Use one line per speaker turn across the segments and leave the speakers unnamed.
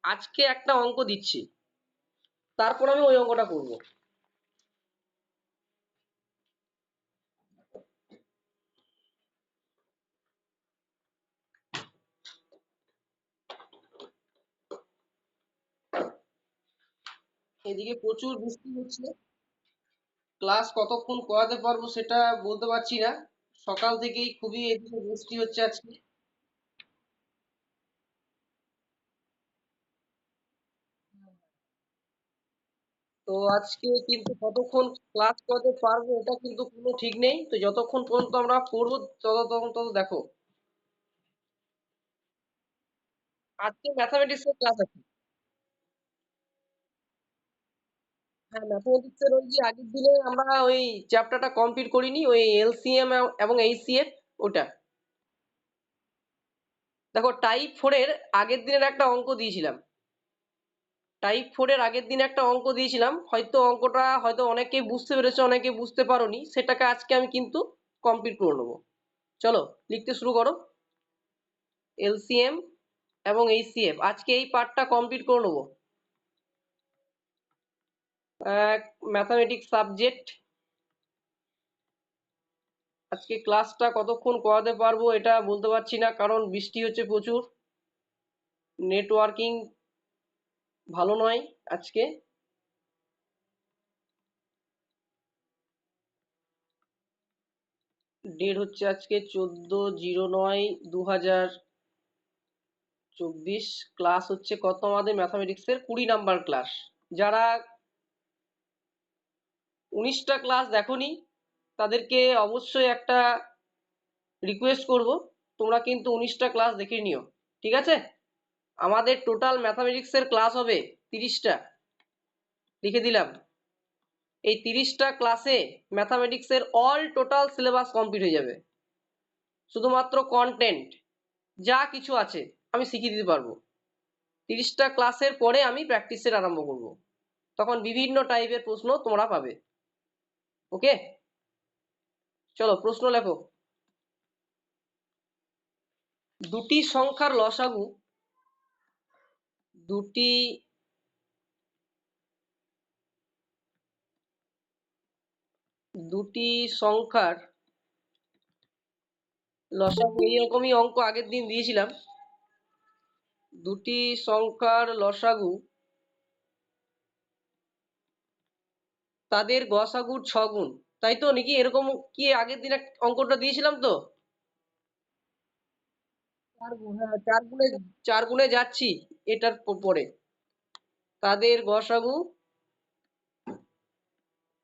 আজকে একটা অঙ্ক দিচ্ছি, তারপর আমি ওই অঙ্কটা করব। এদিকে প্রচুর বৃষ্টি হচ্ছে, ক্লাস কতক্ষণ করাতে পারবো সেটা বলতে পারছি না। সকাল থেকেই খুবই এদিকে বৃষ্টি হচ্ছে আজকে। তো আজকে কিন্তু কতক্ষণ ক্লাস করাতে পারবো এটা কিন্তু কোনো ঠিক নেই। তো যতক্ষণ পর্যন্ত আমরা করবো ততক্ষণ তত দেখো। আজকে ম্যাথামেটিক্স এর ক্লাস আছে। হ্যাঁ, ম্যাথমেটিক্স এর ওই যে আগের দিনে আমরা ওই চ্যাপ্টারটা কমপ্লিট করিনি, ওই এলসিএম এবং এইচসিএফ ওটা। দেখো টাইপ 4 এর আগের দিনের একটা অঙ্ক দিয়েছিলাম। টাইপ 4 এর আগের দিন একটা অঙ্ক দিয়েছিলাম, হয়তো অঙ্কটা হয়তো অনেকেই বুঝতে পেরেছো, অনেকে বুঝতে পারোনি, সেটাকে আজকে আমি কিন্তু কমপ্লিট করে নেবো। চলো লিখতে শুরু করো। এলসিএম এবং এইচসিএফ আজকে এই পার্টটা কমপ্লিট করে নেবো। Mathematics subject. আজকে ক্লাসটা কতক্ষণ করাতে পারবো এটা বলতে পারছি না, কারণ বৃষ্টি হচ্ছে প্রচুর, নেটওয়ার্কিং ভালো নয় আজকে। ডেট হচ্ছে আজকে 14/09/2024। ক্লাস হচ্ছে কত আমাদের ম্যাথামেটিক্সের 20 নাম্বার ক্লাস। যারা 19টা ক্লাস দেখোনি তাদেরকে অবশ্যই একটা রিকোয়েস্ট করব, তোমরা কিন্তু 19টা ক্লাস দেখে নিও, ঠিক আছে? আমাদের টোটাল ম্যাথামেটিক্সের ক্লাস হবে 30টা, লিখে দিলাম। এই 30টা ক্লাসে ম্যাথামেটিক্সের অল টোটাল সিলেবাস কমপ্লিট হয়ে যাবে। শুধুমাত্র কন্টেন্ট যা কিছু আছে আমি শিখিয়ে দিতে পারবো। 30টা ক্লাসের পরে আমি প্র্যাকটিসের আরম্ভ করব, তখন বিভিন্ন টাইপের প্রশ্ন তোমরা পাবে। ওকে, চলো প্রশ্ন লেখো। দুটি সংখ্যার লসাগু, দুটি দুটি সংখ্যার লসাগু, এইরকমই অঙ্ক আগের দিন দিয়েছিলাম। দুটি সংখ্যার লসাগু তাদের গসাগুর 6 গুণ, তাই তো নাকি? এরকম কি আগের দিন অঙ্কটা দিয়েছিলাম তো? 4 গুণ, হ্যাঁ 4 গুণে, 4 গুণে যাচ্ছি এটার পরে। তাদের গসাগু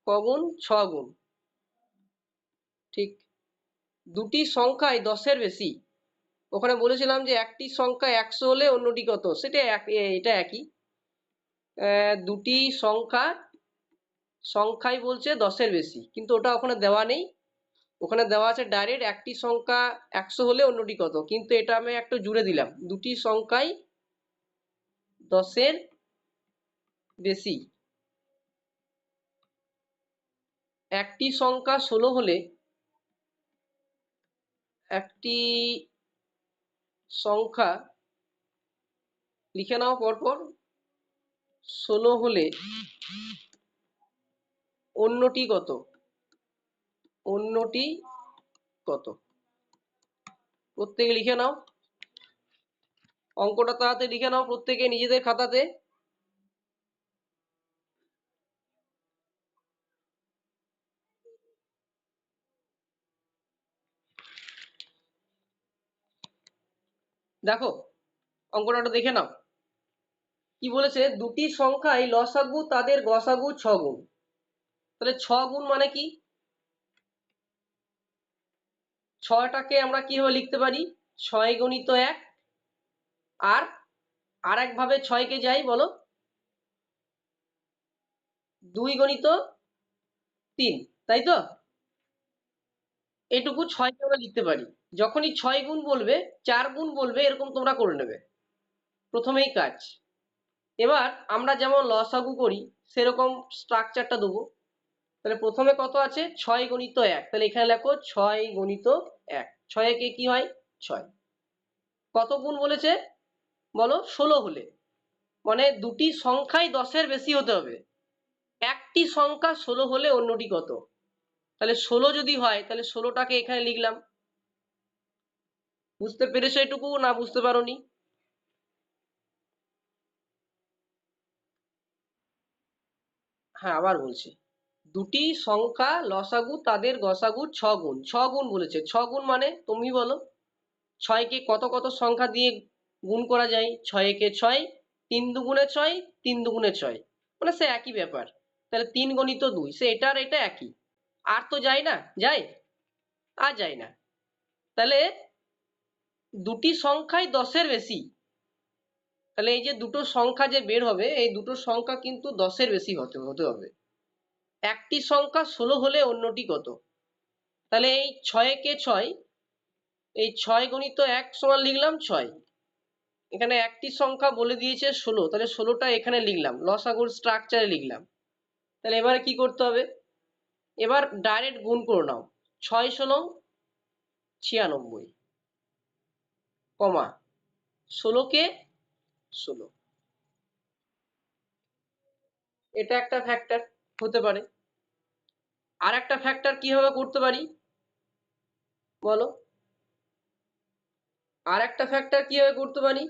কগুণ? 6 গুণ, ঠিক। দুটি সংখ্যায় 10-এর বেশি, ওখানে বলেছিলাম যে একটি সংখ্যা 100 হলে অন্যটি কত, সেটা এটা একই। দুটি সংখ্যায় বলছে 10-এর বেশি, কিন্তু ওটা ওখানে দেওয়া নেই। ওখানে দেওয়া আছে ডাইরেক্ট একটি সংখ্যা 100 হলে অন্যটি কত, কিন্তু এটা আমি একটু জুড়ে দিলাম, দুটি সংখ্যায় 10-এর বেশি। একটি সংখ্যা 16 হলে, একটি সংখ্যা লিখে নাও পরপর, 16 হলে অন্যটি কত, অন্যটি কত, প্রত্যেকে লিখে নাও। অঙ্কটা তাড়াতাড়ি লিখে নাও প্রত্যেকে নিজেদের খাতাতে। দেখো অঙ্কটা দেখে নাও কি বলেছে, দুটি সংখ্যায় লসাগু তাদের গসাগু 6 গুণ। তাহলে 6 গুণ মানে কি? 6টাকে আমরা কিভাবে লিখতে পারি? 6 × 1। আর আরেক ভাবে 6কে যাই বলো, 2 × 3, তাই তো? এটুকু 6কে আমরা লিখতে পারি। যখনই 6 গুণ বলবে, 4 গুণ বলবে, এরকম তোমরা করে নেবে প্রথমেই কাজ। এবার আমরা যেমন লসাগু করি সেরকম স্ট্রাকচারটা দেবো। তাহলে প্রথমে কত আছে? 6 × 1। তাহলে এখানে লেখো 6 × 1। 6 একে কি হয়? 6। কত গুণ বলেছে? বলো 16 হলে, মানে দুটি সংখ্যাই 10-এর বেশি হতে হবে। একটি সংখ্যা 16 হলে অন্যটি কত? তাহলে 16 যদি হয় তাহলে 16টাকে এখানে লিখলাম। বুঝতে পেরেছো এটুকু না বুঝতে পারোনি? হ্যাঁ, আবার বলছি, দুটি সংখ্যা লসাগু তাদের গসাগু 6 গুণ। 6 গুণ বলেছে, 6 গুণ মানে তুমি বলো 6কে কত কত সংখ্যা দিয়ে গুণ করা যায়? 6 একে 6, 3 দুগুণে 6, 3 দুগুণে 6, মানে সে একই ব্যাপার। তাহলে 3 গণিত 2, সে এটা আর এটা একই। আর তো যায় না, যায়? আর যায় না। তাহলে দুটি সংখ্যাই 10-এর বেশি। তাহলে এই যে দুটো সংখ্যা যে বের হবে, এই দুটো সংখ্যা কিন্তু 10-এর বেশি হতে হবে। একটি সংখ্যা 16 হলে অন্যটি কত? তাহলে এই 6 একে 6, এই 6 গণিত 1 সমান লিখলাম 6। এখানে একটি সংখ্যা বলে দিয়েছে 16, তাহলে 16টা এখানে লিখলাম, লসাগুর স্ট্রাকচারে লিখলাম। তাহলে এবারে কি করতে হবে? এবার ডাইরেক্ট গুণ করে নাও। 6 ষোলো 96, কমা 16কে 16। এটা একটা ফ্যাক্টর হতে পারে। আর একটা ফ্যাক্টর কিভাবে করতে পারি বলো? আর একটা ফ্যাক্টর কিভাবে করতে পারি?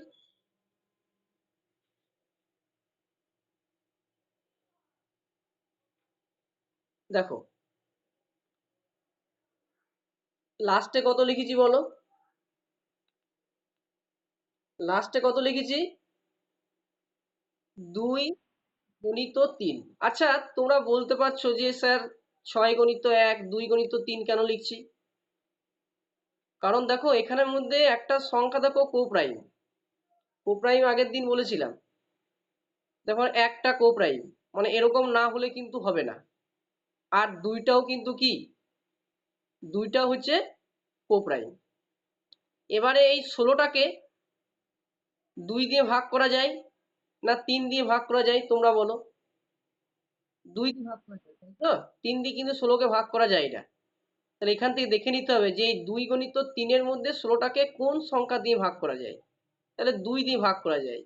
দেখো, লাস্টে কত লিখেছি বলো? লাস্টে কত লিখেছি? 2 গণিত 3। আচ্ছা, তোমরা বলতে পারছো যে স্যার 6 গণিত 1, 2 গণিত 3 কেন লিখছি? কারণ দেখো এখানের মধ্যে একটা সংখ্যা দেখো কোপ্রাইম। কোপ্রাইম আগের দিন বলেছিলাম। দেখো একটা কোপ্রাইম, মানে এরকম না হলে কিন্তু হবে না। আর দুইটাও কিন্তু কি, দুইটা হচ্ছে কোপ্রাইম। এবারে এই 16টাকে 2 দিয়ে ভাগ করা যায় না 3 দিয়ে ভাগ করা যায় তোমরা বলো? 2 দিয়ে ভাগ করা যায়, তাই তো? 3 দিয়ে কিন্তু 16কে ভাগ করা যায় না। তাহলে এখান থেকে দেখে নিতে হবে যে এই 2 গণিত 3-এর মধ্যে 16টাকে কোন সংখ্যা দিয়ে ভাগ করা যায়। তাহলে 2 দিয়ে ভাগ করা যায়।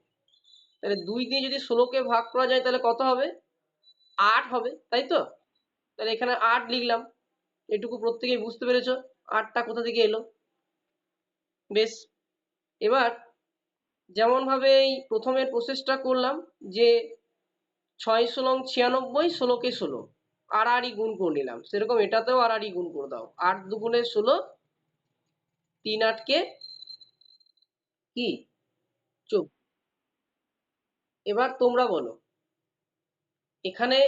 তাহলে 2 দিয়ে যদি 16কে ভাগ করা যায় তাহলে কত হবে? 8 হবে, তাই তো? তাহলে এখানে 8 লিখলাম। এটুকু প্রত্যেকেই বুঝতে পেরেছো 8টা কোথা থেকে এলো? বেশ, এবার যেমন ভাবে এই প্রথমের প্রসেসটা করলাম যে 6 ষোলং 96, 16কে 16 আড়াআড়ি গুণ করে নিলাম, সেরকম এটাতেও আড়াআড়ি গুণ করে দাও। 8 দুগুণে 16, 3 8কে কি 24। এবার তোমরা বলো এখানে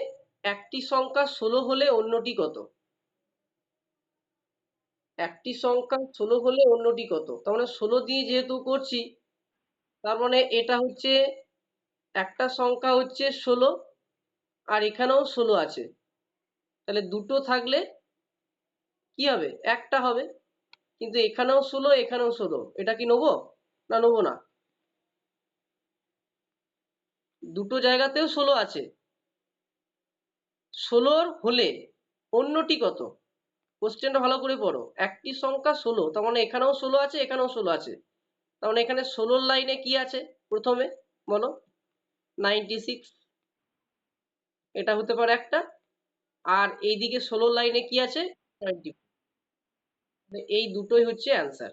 একটি সংখ্যা 16 হলে অন্যটি কত? একটি সংখ্যা 16 হলে অন্যটি কত? তার মানে 16 দিয়ে যেহেতু করছি, তার মানে এটা হচ্ছে একটা সংখ্যা হচ্ছে 16, আর এখানেও 16 আছে। তাহলে দুটো থাকলে কি হবে? একটা হবে। কিন্তু এখানেও 16, এখানেও 16, এটা কি নেবো না নেবো না? দুটো জায়গাতেও 16 আছে। 16 হলে অন্যটি কত? কোশ্চেনটা ভালো করে পড়ো। একটি সংখ্যা 16, তার মানে এখানেও 16 আছে, এখানেও 16 আছে। তার মানে এখানে 16 লাইনে কি আছে প্রথমে বলো? 96, এটা হতে পারে একটা। আর এইদিকে 16 লাইনে কি আছে? 90। এই দুটোই হচ্ছে অ্যান্সার।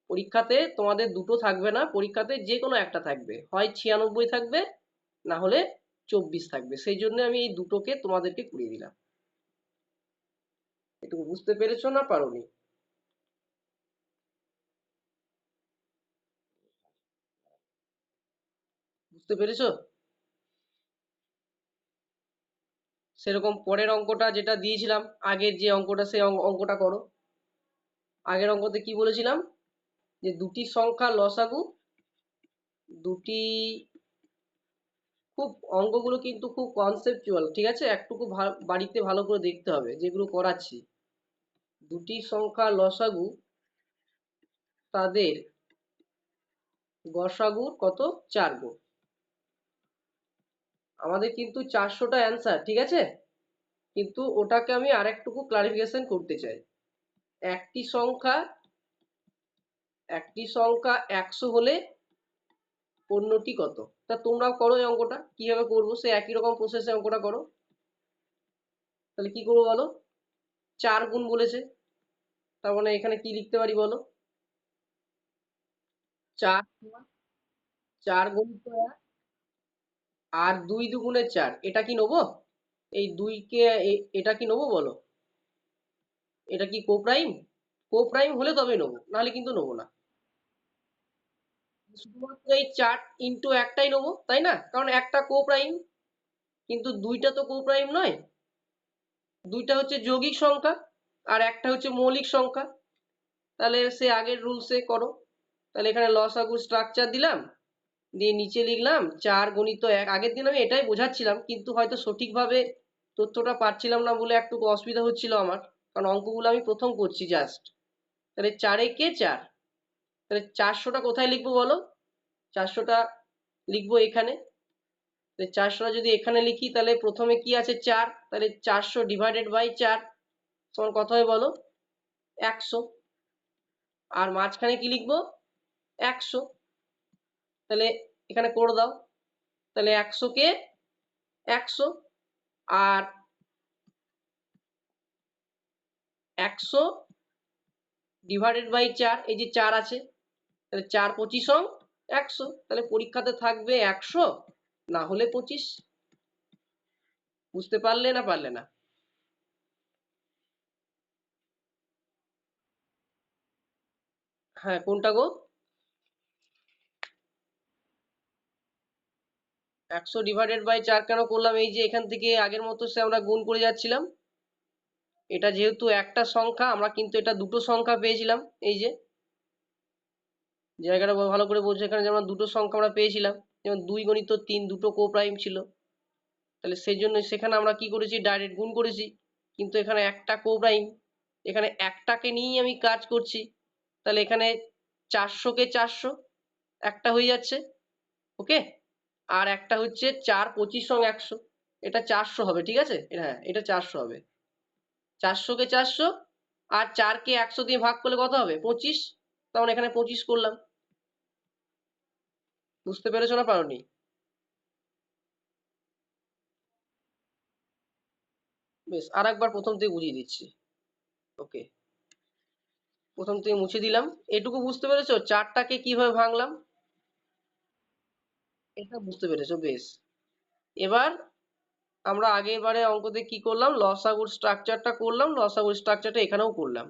পরীক্ষাতে তোমাদের দুটো থাকবে না, পরীক্ষাতে যে কোনো একটা থাকবে, হয় 96 থাকবে, না হলে 24 থাকবে। সেই জন্য আমি এই দুটোকে তোমাদেরকে করিয়ে দিলাম। এটুকু বুঝতে পেরেছো না পারোনি? বুঝতে পেরেছো? সেরকম পরের অঙ্কটা যেটা দিয়েছিলাম, আগের যে অঙ্কটা, সেই অঙ্কটা করো। আগের অঙ্কতে কি বলেছিলাম? যে দুটি সংখ্যা লসাগু, দুটি, খুব অঙ্কগুলো কিন্তু খুব কনসেপচুয়াল, ঠিক আছে? একটুকু বাড়িতে ভালো করে দেখতে হবে যেগুলো করাচ্ছি। দুটি সংখ্যা লসাগু তাদের গসাগুর কত? 4 গুণ। আমাদের কিন্তু 400টা অ্যান্সার, ঠিক আছে? কিন্তু ওটাকে আমি আরেকটুকু ক্লারিফিকেশন করতে চাই। একটি সংখ্যা একটি সংখ্যা 100 হলে অন্যটি কত? তা তোমরাও করো এই অঙ্কটা, কিভাবে করবো সে একই রকম প্রসেসে অঙ্কটা করো। তাহলে কি করবো বলো? 4 গুণ বলেছে, তার মানে এখানে কি লিখতে পারি বলো? 4 4 গুণিত 1 আর 2 দুগুণে 4, এটা কি নেবো? এই 2 কে এটা কি নেবো বলো? এটা কি কোপ্রাইম? কোপ্রাইম হলে তবে নেবো, নাহলে কিন্তু নেবো না। শুধুমাত্র এই 4 ইন্টু একটাই নেবো, তাই না? কারণ একটা কোপ্রাইম, কিন্তু দুইটা তো কোপ্রাইম নয়। দুইটা হচ্ছে যৌগিক সংখ্যা আর একটা হচ্ছে মৌলিক সংখ্যা। তাহলে সে আগের রুলসে করো। তাহলে এখানে লসাগুর স্ট্রাকচার দিলাম, দিয়ে নিচে লিখলাম 4 গুণিত 1। আগের দিন আমি এটাই বোঝাচ্ছিলাম, কিন্তু হয়তো সঠিকভাবে তথ্যটা পাচ্ছিলাম না বলে একটু অসুবিধা হচ্ছিল আমার, কারণ অঙ্কগুলো আমি প্রথম করছি জাস্ট। তাহলে 4 কে 4, তাহলে 400টা কোথায় লিখবো বলো? 400টা লিখবো এখানে। 400টা যদি এখানে লিখি তাহলে প্রথমে কি আছে 4, তাহলে 400 ডিভাইডেড বাই 4 সমান কত হয় বলো? 100। আর মাঝখানে কি লিখবো? 100। তাহলে এখানে করে দাও। তাহলে 100 কে 100 আর 100 ডিভাইডেড বাই 4, এই যে 4 আছে, তাহলে 4 25 100। তাহলে পরীক্ষাতে থাকবে 100 না হলে 25। বুঝতে পারলে না পারলে না? হ্যাঁ, কোনটা গো? 100 ডিভাইডেড বাই 4 কেন করলাম? এই যে এখান থেকে আগের মতো সে আমরা গুণ করে যাচ্ছিলাম। এটা যেহেতু একটা সংখ্যা, আমরা কিন্তু এটা দুটো সংখ্যা পেয়েছিলাম। এই যে জায়গাটা ভালো করে বোঝো, এখানে যেমন দুটো সংখ্যা আমরা পেয়েছিলাম, যেমন 2 গুণিত 3, দুটো কোপ্রাইম ছিল। তাহলে সেই জন্য সেখানে আমরা কি করেছি? ডাইরেক্ট গুণ করেছি। কিন্তু এখানে একটা কোপ্রাইম, এখানে একটাকে নিয়েই আমি কাজ করছি। তাহলে এখানে 400 কে 400 একটা হয়ে যাচ্ছে, ওকে। আর একটা হচ্ছে 4 25 100, এটা 400 হবে, ঠিক আছে? হ্যাঁ, এটা 400 হবে। 400 কে 400 আর 4 কে 100 দিয়ে ভাগ করলে কত হবে? 25। তখন এখানে 25 করলাম। বুঝতে পেরেছো না পারোনি? বেশ, আর একবার প্রথম থেকে বুঝিয়ে দিচ্ছি, ওকে। প্রথম থেকে মুছে দিলাম। এটুকু বুঝতে পেরেছো 4টাকে কিভাবে ভাঙলাম? এটা বুঝতে পেরেছো, বেশ। এবার আমরা আগের বারে অঙ্কতে কি করলাম? লসাগুর স্ট্রাকচারটা করলাম, লসাগুর স্ট্রাকচারটা এখানেও করলাম।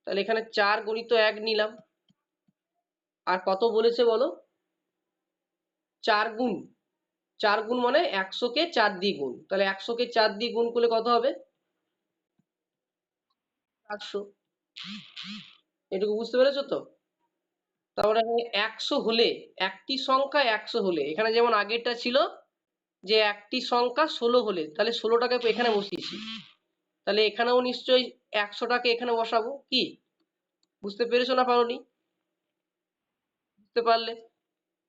তাহলে এখানে 4 গুণিত 1 নিলাম, আর কত বলেছে বলো? 4 গুণ। 4 গুণ মানে 100 কে 4 দিয়ে গুণ, তাহলে 100 কে 4 দিয়ে গুণ করলে কত হবে? 400। এটুকু বুঝতে পেরেছো তো? তারপরে 100 হলে, একটি সংখ্যা 100 হলে, এখানে যেমন আগেরটা ছিল যে একটি সংখ্যা 16 হলে, তাহলে 16টাকে এখানে বসিয়েছি। তাহলে এখানেও নিশ্চয়ই 100টাকে এখানে বসাবো, কি? বুঝতে পেরেছো না পারোনি? বুঝতে পারলে।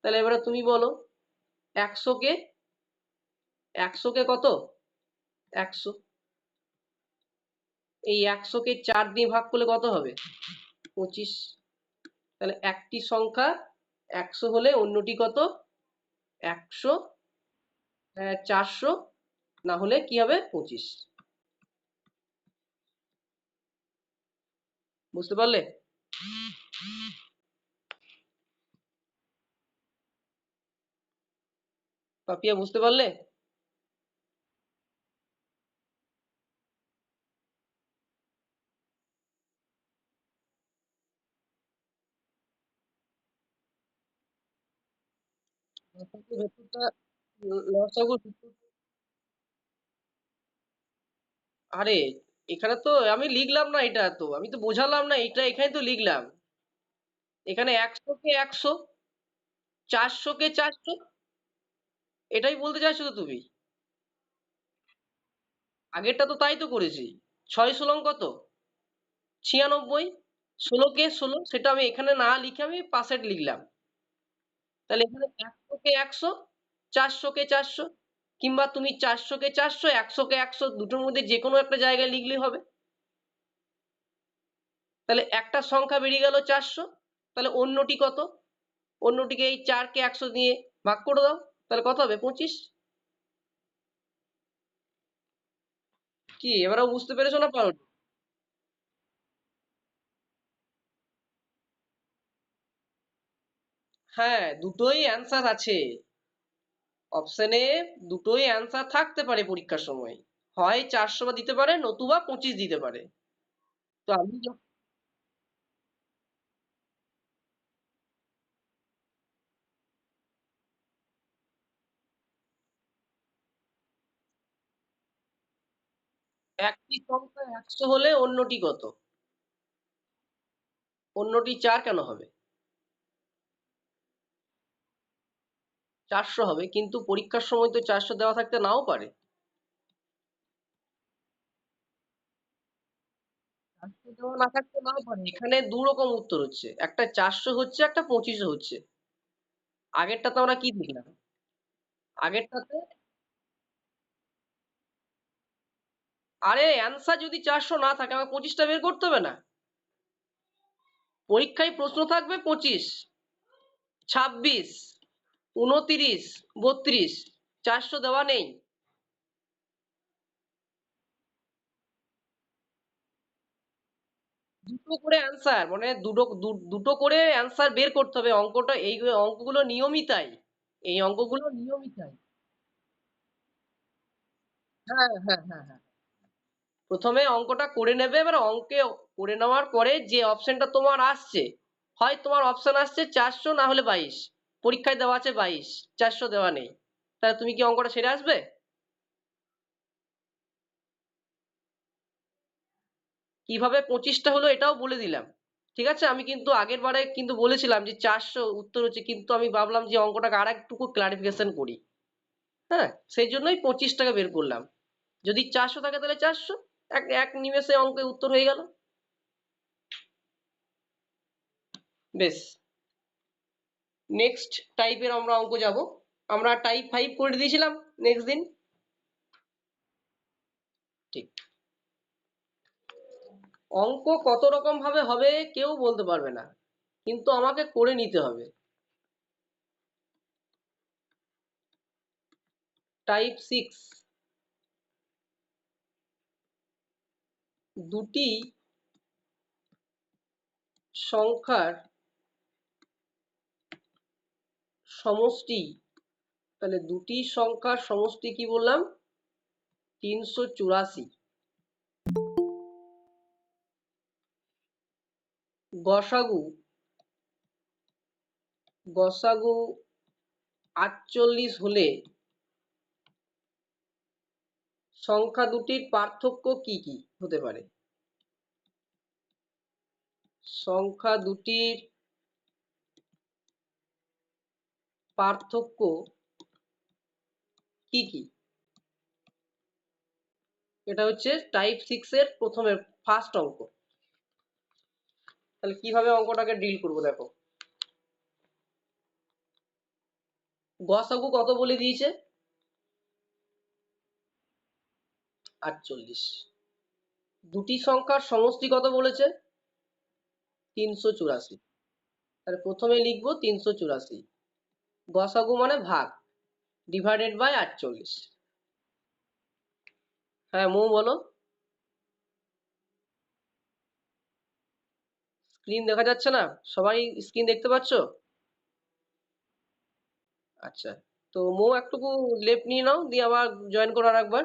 তাহলে এবারে তুমি বলো 100 কে 100 কে কত? 100। এই 100 কে 4 দিয়ে ভাগ করলে কত হবে? 25। তাহলে একটি সংখ্যা 100 হলে অন্যটি কত? 100, 400 না হলে কি হবে? 25। বুঝতে পারলে? পাপিয়া, বুঝতে পারলে? ভেতরটা লসাগুর, আরে এখানে তো আমি লিখলাম না, এটা তো আমি তো বোঝালাম না, এটা এখানে তো লিখলাম। এখানে 100 কে 100, 400 কে 400, এটাই বলতে চাইছো তো তুমি? আগেরটা তো তাই তো করেছি। 6 ষোলং কত? 96। 16 কে 16, সেটা আমি এখানে না লিখে আমি পাশে লিখলাম। তাহলে এখানে 100 কে 100, 400 কে 400, কিংবা তুমি 400 কে 400, 100 কে 100 দুটোর মধ্যে যে কোনো একটা জায়গায় লিখলেই হবে। তাহলে একটা সংখ্যা বেরিয়ে গেল 400। তাহলে অন্যটি কত? অন্যটিকে এই 4কে 100 দিয়ে ভাগ করে দাও, তাহলে কত হবে? 25। কি এবারেও বুঝতে পেরেছো না পারোনি? হ্যাঁ, দুটোই অ্যান্সার আছে। অপশনে দুটোই অ্যান্সার থাকতে পারে পরীক্ষার সময়। হয় 400 দিতে পারে, নতুবা 25 দিতে পারে। তো আমি একটি সংখ্যা 100 হলে অন্যটি কত? অন্যটি 4 কেন হবে? 400 হবে, কিন্তু পরীক্ষার সময় তো 400 দেওয়া থাকতে নাও পারে। 400 দেওয়া না থাকতে নাও পারে। এখানে দু রকম উত্তর হচ্ছে, একটা 400 হচ্ছে, একটা 25 হচ্ছে। আগেরটাতে আমরা কি দেখলাম? আগেরটাতে আরে অ্যান্সার যদি 400 না থাকে আমাকে 25টা বের করতে হবে না। পরীক্ষায় প্রশ্ন থাকবে 25, 26, 29, 32, 400 দেওয়া নেই। দুটো করে অ্যান্সার, মানে দুটো করে অ্যান্সার বের করতে হবে। অঙ্কটা এই অঙ্কগুলো নিয়মই তাই। এই অঙ্কগুলো নিয়মই তাই। হ্যাঁ, হ্যাঁ, হ্যাঁ, হ্যাঁ। প্রথমে অঙ্কটা করে নেবে, এবার অঙ্কে করে নেওয়ার পরে যে অপশনটা তোমার আসছে, হয় তোমার অপশন আসছে 400 না হলে 22, পরীক্ষায় দেওয়া আছে 22, 400 দেওয়া নেই, তাহলে তুমি কি অঙ্কটা সেরে আসবে? কিভাবে 25টা হলো এটাও বলে দিলাম। ঠিক আছে, আমি কিন্তু আগের বারে কিন্তু বলেছিলাম যে 400 উত্তর হচ্ছে, কিন্তু আমি ভাবলাম যে অঙ্কটাকে আর একটুকু ক্লারিফিকেশন করি। হ্যাঁ, সেই জন্যই 25 টাকা বের করলাম। যদি 400 থাকে তাহলে 400, এক এক নিমেষে অঙ্কের উত্তর হয়ে গেল। বেশ, নেক্সট টাইপের আমরা অঙ্ক যাব। আমরা টাইপ 5 করে দিয়েছিলাম নেক্সট দিন। ঠিক। অঙ্ক কত রকম ভাবে হবে কেউ বলতে পারবে না, কিন্তু আমাকে করে নিতে হবে। টাইপ 6, দুটি সংখ্যার সমষ্টি, তাহলে দুটি সংখ্যার সমষ্টি কি বললাম? 384। গসাগু, গসাগু 48 হলে সংখ্যা দুটির পার্থক্য কি কি হতে পারে? সংখ্যা দুটির পার্থক্য কি কি? এটা হচ্ছে টাইপ 6 এর প্রথমের ফার্স্ট অঙ্ক। তাহলে কিভাবে অঙ্কটাকে ডিল করবো দেখো। গসাগু কত বলে দিয়েছে? 48। দুটি সংখ্যার সমষ্টি কত বলেছে? 384। তাহলে প্রথমে লিখবো 384, গসাগু মানে ভাগ, ডিভাইডেড বাই 48। হ্যাঁ মৌ বলো। স্ক্রিন দেখা যাচ্ছে না? সবাই স্ক্রিন দেখতে পাচ্ছ? আচ্ছা, তো মৌ একটুকু লেফট নিয়ে নাও, দিয়ে আবার জয়েন করো আর একবার।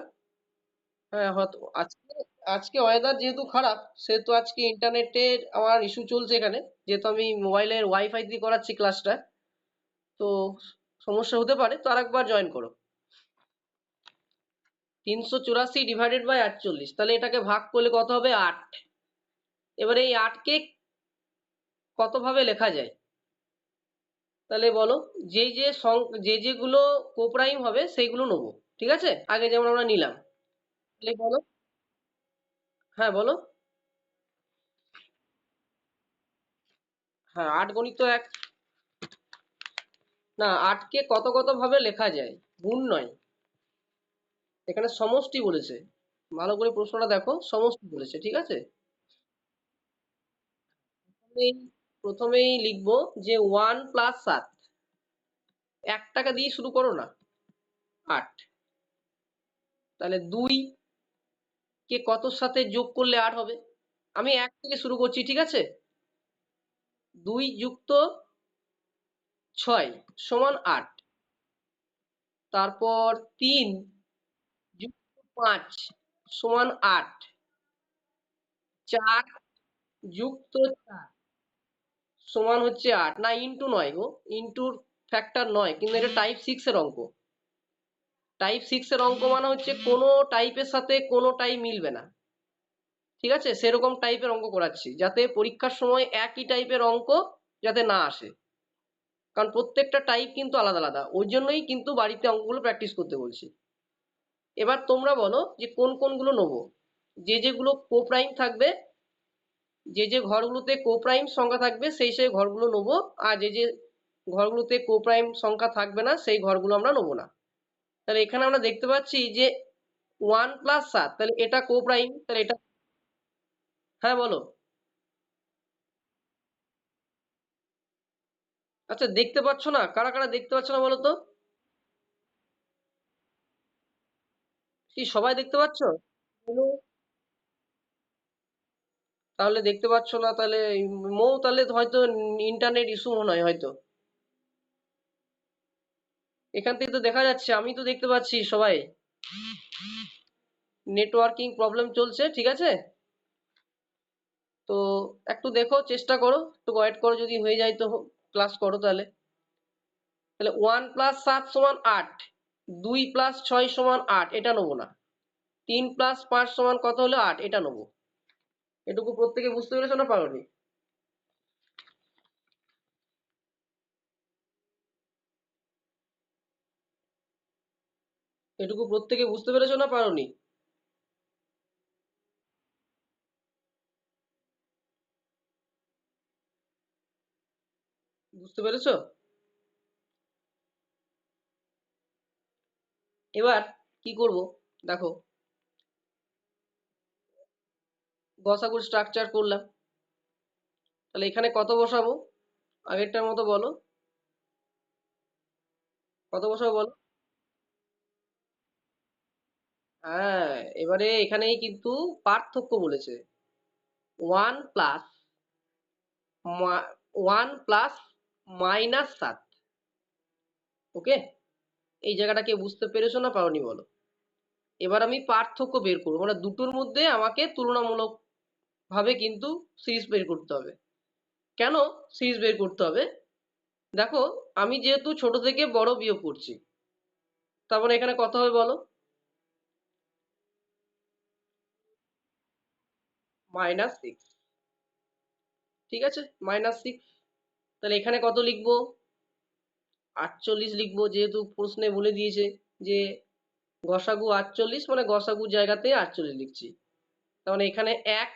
হ্যাঁ হয়তো আজকে, আজকে ওয়েদার যেহেতু খারাপ, সেহেতু আজকে ইন্টারনেটের আমার ইস্যু চলছে এখানে, যেহেতু আমি মোবাইলের ওয়াইফাই দিয়ে করাচ্ছি ক্লাসটা, তো সমস্যা হতে পারে। তো আরেকবার জয়েন করো। 384 ডিভাইডেড বাই 48, তাহলে এটাকে ভাগ করলে কত হবে? 8। এবারে এই 8কে কত ভাবে লেখা যায় তাহলে বলো। যে যেগুলো কোপ্রাইম হবে সেইগুলো নেবো, ঠিক আছে, আগে যেমন আমরা নিলাম। তাহলে বলো। হ্যাঁ বলো। হ্যাঁ, 8 গণিত 1। না, 8কে কত কত ভাবে লেখা যায়, গুণ নয়, এখানে সমষ্টি বলেছে। ভালো করে প্রশ্নটা দেখো, সমষ্টি বলেছে, ঠিক আছে। প্রথমেই লিখবো যে 1 প্লাস 7, 1 টাকা দিয়ে শুরু করো না, 8। তাহলে 2 কে কতর সাথে যোগ করলে 8 হবে? আমি 1 থেকে শুরু করছি, ঠিক আছে? 2 যুক্ত 6 সমান 8। তারপর 3 যুক্ত 5 সমান 8। 4 যুক্ত 4 সমান হচ্ছে 8। না, ইন্টু নয় গো, ইন্টুর ফ্যাক্টর নয়, কিন্তু এটা টাইপ 6 এর অঙ্ক। টাইপ 6 এর অঙ্ক মানে হচ্ছে কোনো টাইপের সাথে কোনো টাইপ মিলবে না, ঠিক আছে? সেরকম টাইপের অঙ্ক করাচ্ছি, যাতে পরীক্ষার সময় একই টাইপের অঙ্ক যাতে না আসে, কারণ প্রত্যেকটা টাইপ কিন্তু আলাদা আলাদা। ওই জন্যই কিন্তু বাড়িতে অঙ্কগুলো প্র্যাকটিস করতে বলছি। এবার তোমরা বলো যে কোন কোনগুলো নেবো। যেগুলো কোপ্রাইম থাকবে, যে ঘরগুলোতে কোপ্রাইম সংখ্যা থাকবে সেই ঘরগুলো নেবো, আর যে ঘরগুলোতে কোপ্রাইম সংখ্যা থাকবে না সেই ঘরগুলো আমরা নেবো না। তাহলে এখানে আমরা দেখতে পাচ্ছি যে 1 প্লাস 7, তাহলে এটা কোপ্রাইম, তাহলে এটা। হ্যাঁ বলো। আচ্ছা, দেখতে পাচ্ছ না? কারা কারা দেখতে পাচ্ছ না বলো তো? কি সবাই দেখতে পাচ্ছ? বলো। তাহলে দেখতে পাচ্ছ না, তাহলে মৌ তাহলে হয়তো ইন্টারনেট ইস্যু মনে হয় হয়তো। এখান থেকে তো দেখা যাচ্ছে, আমি তো দেখতে পাচ্ছি সবাই। নেটওয়ার্কিং প্রবলেম চলছে, ঠিক আছে? তো একটু দেখো, চেষ্টা করো, একটু ওয়েট করো, যদি হয়ে যায় তো ক্লাস করো তাহলে। তাহলে 1 প্লাস 7 সমান 8, 2 প্লাস 6 সমান 8, এটা নেবো না। 3 প্লাস 5 সমান কত হলো? 8, এটা নেবো। এটুকু প্রত্যেকে বুঝতে পেরেছো না পারোনি? এটুকু প্রত্যেকে বুঝতে পেরেছো না পারোনি? বুঝতে পেরেছো? এবার কি করব দেখো, গসাগুর স্ট্রাকচার করলাম। তাহলে এখানে কত বসাবো? আগেরটার মতো বলো, কত বসাবো বলো। হ্যাঁ, এবারে এখানেই কিন্তু পার্থক্য বলেছে। 1 প্লাস 1 প্লাস -7। ওকে, এই জায়গাটা কে বুঝতে পেরেছো না পারোনি বলো? এবার আমি পার্থক্য বের করবো, মানে দুটোর মধ্যে আমাকে তুলনামূলক ভাবে কিন্তু সিরিজ বের করতে হবে। কেন সিরিজ বের করতে হবে? দেখো, আমি যেহেতু ছোট থেকে বড় বিয়োগ করছি, তার মানে এখানে কত হবে বলো? -6। ঠিক আছে, -6। তাহলে এখানে কত লিখবো? 48 লিখবো, যেহেতু প্রশ্নে বলে দিয়েছে যে গসাগু 48, মানে গসাগু জায়গাতে 48 লিখছি। তার মানে এখানে 1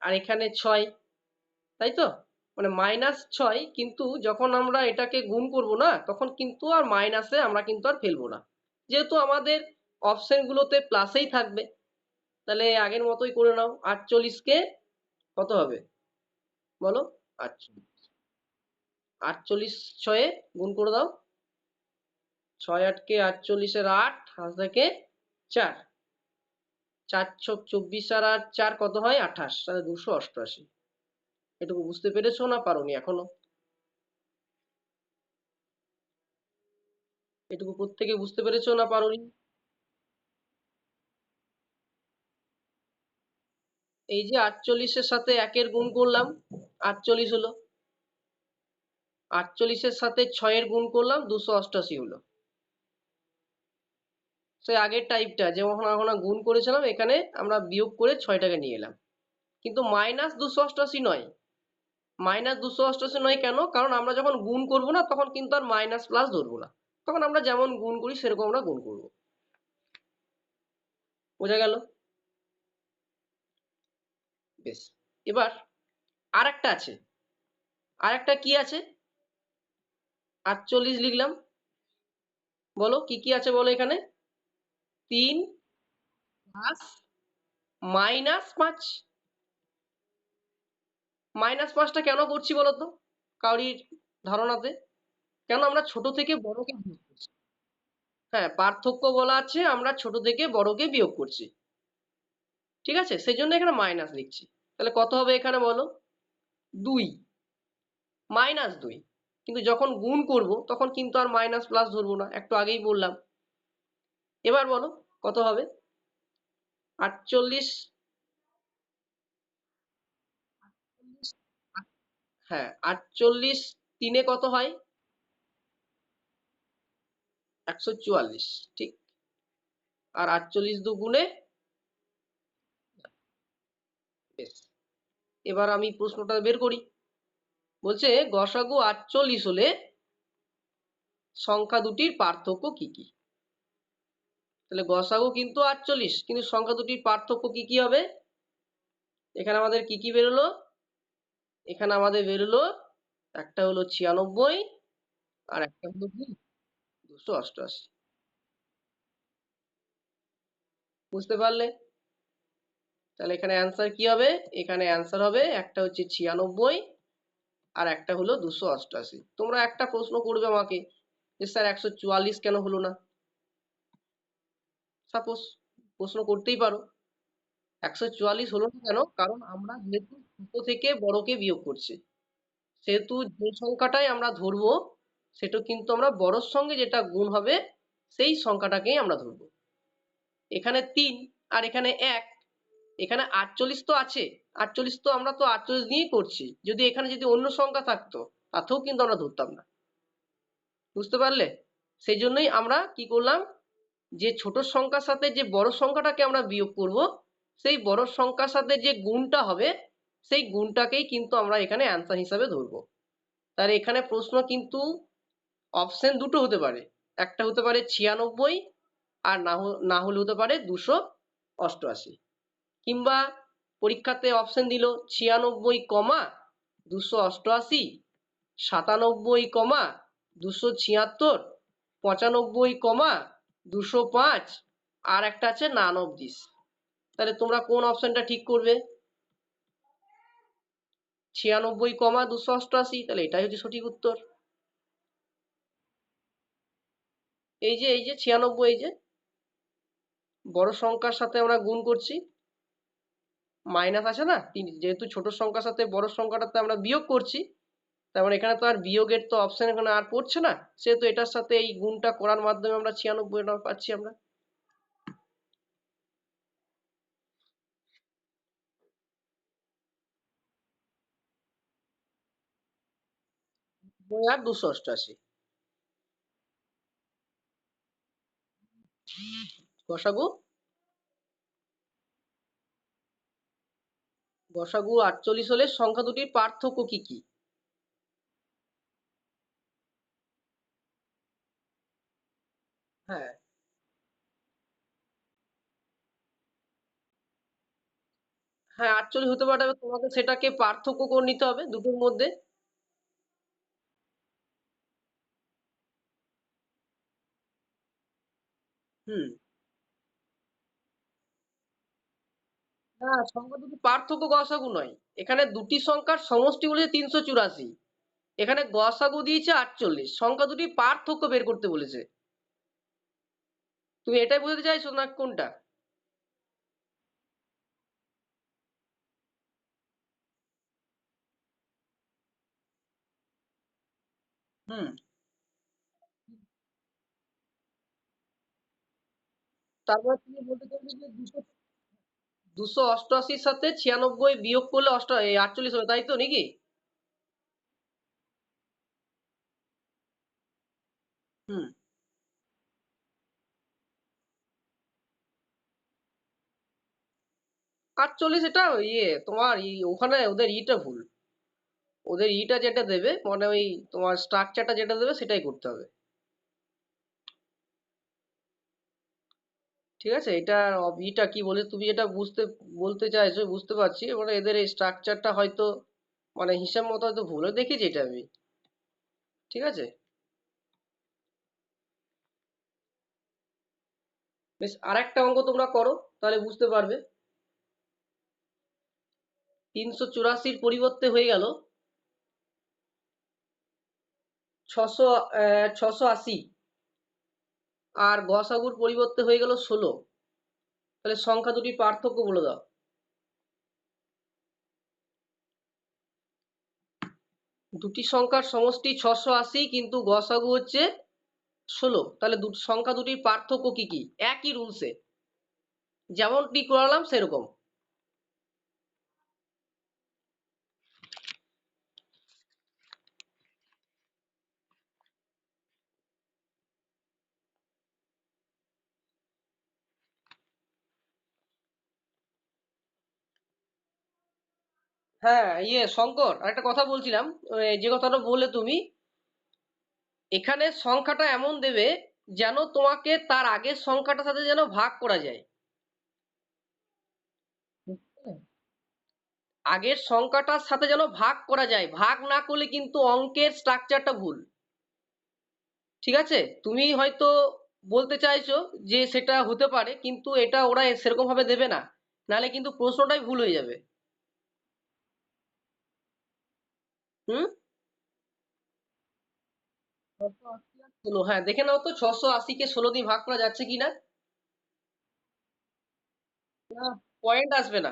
আর এখানে 6, তাই তো? মানে -6, কিন্তু যখন আমরা এটাকে গুণ করব না, তখন কিন্তু আর মাইনাসে আমরা কিন্তু আর ফেলবো না, যেহেতু আমাদের অপশন গুলোতে প্লাসেই থাকবে। তাহলে আগের মতোই করে নাও। 48 কে কত হবে বলো? 48, 48 ছয়ে গুণ করে দাও। 6 8 48 8, হাত থেকে 4, 4 ছক 24, আর 8 4 কত হয়? 28, তাহলে 288। এটুকু বুঝতে পেরেছো না পারোনি এখনো? এটুকু প্রত্যেকে বুঝতে পেরেছো না পারোনি? এই যে 48-এর সাথে 1-এর গুণ করলাম, 48 হলো। 48-এর সাথে 6-এর গুণ করলাম, 288 হলো। সেই আগের টাইপটা যেমন আমরা গুণ করেছিলাম, এখানে আমরা বিয়োগ করে 6টাকে নিয়ে এলাম। কিন্তু -288 নয়। -288 নয় কেন? কারণ আমরা যখন গুণ করব না, তখন কিন্তু আর মাইনাস প্লাস ধরবো না, তখন আমরা যেমন গুণ করি সেরকম আমরা গুণ করব। বোঝা গেল? বেশ। এবার আর একটা আছে। আর একটা কি আছে? 48 লিখলাম। বলো কি কি আছে বলো এখানে? 3 প্লাস -5, -5টা কেন করছি বলতো কারোর ধারণাতে? কেন আমরা ছোট থেকে বড়কে বিয়োগ করছি? হ্যাঁ, পার্থক্য বলা আছে, আমরা ছোট থেকে বড়কে বিয়োগ করছি। ঠিক আছে, সেই জন্য এখানে মাইনাস লিখছি। তাহলে কত হবে এখানে বলো? 2 -2। কিন্তু যখন গুণ করব তখন কিন্তু আর মাইনাস প্লাস ধরবো না, একটু আগেই বললাম। এবার বলো কত হবে? 48। হ্যাঁ, 48 3-এ কত হয়? 144, ঠিক। আর 48 2 বেশ। এবার আমি প্রশ্নটা বের করি। বলছে গসাগু 48 হলে সংখ্যা দুটির পার্থক্য কি কি? তাহলে গসাগু কিন্তু 48, কিন্তু সংখ্যা দুটির পার্থক্য কি কি হবে? এখানে আমাদের কি কি বেরোলো? এখানে আমাদের বেরোলো একটা হলো 96 আর একটা হলো কি 288। বুঝতে পারলে? তাহলে এখানে অ্যান্সার কি হবে? এখানে অ্যান্সার হবে একটা হচ্ছে 96 আর একটা হলো 288। তোমরা একটা প্রশ্ন করবে আমাকে যে স্যার 144 কেন হলো না? সাপোজ প্রশ্ন করতেই পারো। 144 হলো না কেন? কারণ আমরা যেহেতু ছোট থেকে বড়কে বিয়োগ করছি, সেহেতু যে সংখ্যাটাই আমরা ধরবো সেটা কিন্তু আমরা বড়র সঙ্গে যেটা গুণ হবে সেই সংখ্যাটাকেই আমরা ধরবো। এখানে 3 আর এখানে 1, এখানে 48 তো আছে, 48 তো আমরা তো 48 দিয়েই করছি। যদি এখানে যদি অন্য সংখ্যা থাকতো তাতেও কিন্তু আমরা ধরতাম না। বুঝতে পারলে? সেই জন্যই আমরা কি করলাম, যে ছোট সংখ্যার সাথে যে বড় সংখ্যাটাকে আমরা বিয়োগ করব, সেই বড় সংখ্যার সাথে যে গুণটা হবে সেই গুণটাকেই কিন্তু আমরা এখানে অ্যান্সার হিসাবে ধরবো। তাহলে এখানে প্রশ্ন কিন্তু অপশন দুটো হতে পারে, একটা হতে পারে 96 আর না হলে হতে পারে 288, কিংবা পরীক্ষাতে অপশন দিল 96 কমা 288, 97 কমা 276, 95 কমা 205 আর একটা আছে নান অফ দিস। তাহলে তোমরা কোন অপশনটা ঠিক করবে? 96 কমা 288, তাহলে এটাই হচ্ছে সঠিক উত্তর। এই যে 96, এই যে বড় সংখ্যার সাথে আমরা গুণ করছি, মাইনাস আছে না, যেহেতু ছোট সংখ্যার সাথে বড় সংখ্যাটাতে আমরা বিয়োগ করছি, তারপরে এখানে তো আর বিয়োগের তো অপশন এখানে আর পড়ছে না, সেহেতু এটার সাথে এই গুণটা করার মাধ্যমে আমরা 96টা পাচ্ছি আমরা। আর 288 গসাগু। গসাগু 48 হলে সংখ্যা দুটির পার্থক্য কি কি? হ্যাঁ, হ্যাঁ 48 হতে পারে, তোমাকে সেটাকে পার্থক্য করে নিতে হবে দুটোর মধ্যে। হুম। না, সংখ্যা দুটি পার্থক্য গসাগু নয়। এখানে দুটি সংখ্যার সমষ্টি বলেছে 384, এখানে গসাগু দিয়েছে 48, সংখ্যা দুটি পার্থক্য বের করতে বলেছে। তুমি এটাই বুঝতে চাইছো না কোনটা? হুম। তারপরে তুমি বলতে চাইছো যে 288 সাথে 96 বিয়োগ করলে 48 হবে, তাই তো নাকি? 48 এটা তোমার ওখানে ওদের ভুল। ওদের যেটা দেবে মানে ওই তোমার স্ট্রাকচারটা যেটা দেবে সেটাই করতে হবে। ঠিক আছে, এটা কি বলে তুমি এটা বলতে চাইছো বুঝতে পারছি, মানে এদের এই স্ট্রাকচারটা হয়তো মানে হিসাব মতো হয়তো ভুলে দেখেছি এটা আমি। ঠিক আছে, বেশ, আর একটা অঙ্ক তোমরা করো তাহলে বুঝতে পারবে। 384 পরিবর্তে হয়ে গেল 680, আর গসাগুর পরিবর্তে হয়ে গেল 16। তাহলে সংখ্যা দুটির পার্থক্য বলে দাও। দুটি সংখ্যার সমষ্টি 680, কিন্তু গসাগু হচ্ছে 16। তাহলে সংখ্যা দুটির পার্থক্য কি কি? একই রুলসে যেমনটি করালাম সেরকম। হ্যাঁ, শঙ্কর, আরেকটা কথা বলছিলাম। যে কথাটা বললে তুমি, এখানে সংখ্যাটা এমন দেবে যেন তোমাকে তার আগের সংখ্যাটার সাথে যেন ভাগ করা যায়। আগের সংখ্যাটার সাথে যেন ভাগ করা যায়, ভাগ না করলে কিন্তু অঙ্কের স্ট্রাকচারটা ভুল। ঠিক আছে, তুমি হয়তো বলতে চাইছো যে সেটা হতে পারে, কিন্তু এটা ওরা সেরকম ভাবে দেবে না, নাহলে কিন্তু প্রশ্নটাই ভুল হয়ে যাবে। হুম, 680 আর 16, হ্যাঁ দেখে নাও তো 680 কে 16 দিয়ে ভাগ করা যাচ্ছে কিনা। না, পয়েন্ট আসবে না,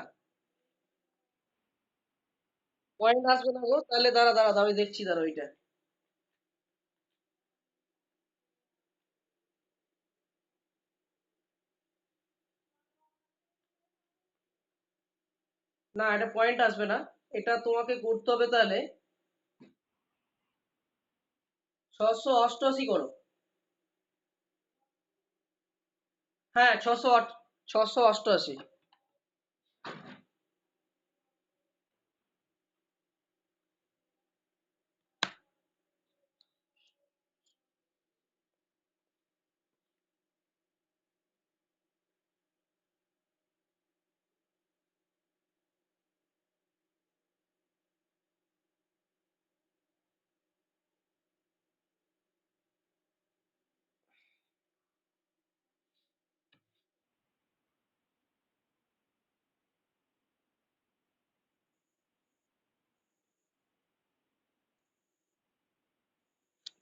পয়েন্ট আসবে না গো। তাহলে দাঁড়া দাঁড়া দাঁড়া, আমি দেখছি, দাঁড়া ওইটা। না, এটা পয়েন্ট আসবে না। এটা তোমাকে করতে হবে তাহলে 688 করো। হ্যাঁ, 688।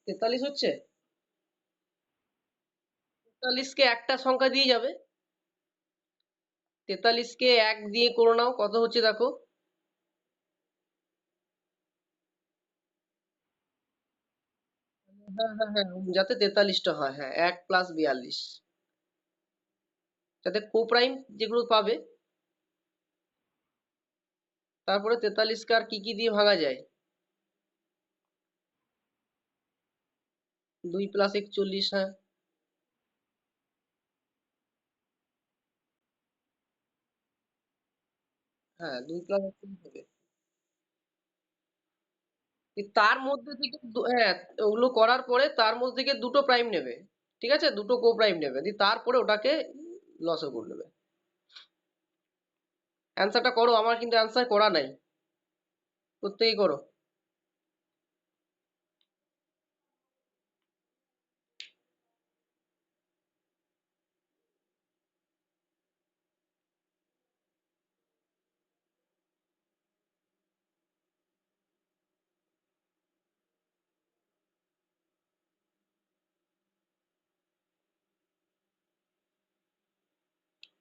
তেতাল্লিশ হচ্ছে? 43 কে একটা সংখ্যা দিয়ে যাবে। 43 কে 1 দিয়ে করে নাও, কত হচ্ছে দেখো। হ্যাঁ হ্যাঁ হ্যাঁ, যাতে 43টা হয়, হ্যাঁ 1 প্লাস 42, যাতে কোপ্রাইম যেগুলো পাবে। তারপরে 43কে আর কি কি দিয়ে ভাঙা যায়? 2 প্লাস 41, হ্যাঁ হ্যাঁ 2 প্লাস 41 হবে। তার মধ্যে থেকে হ্যাঁ, ওগুলো করার পরে তার মধ্যে থেকে দুটো প্রাইম নেবে। ঠিক আছে, দুটো কো প্রাইম নেবে, দিয়ে তারপরে ওটাকে লসও করে নেবে। অ্যান্সারটা করো, আমার কিন্তু অ্যান্সার করা নাই, প্রত্যেকেই করো।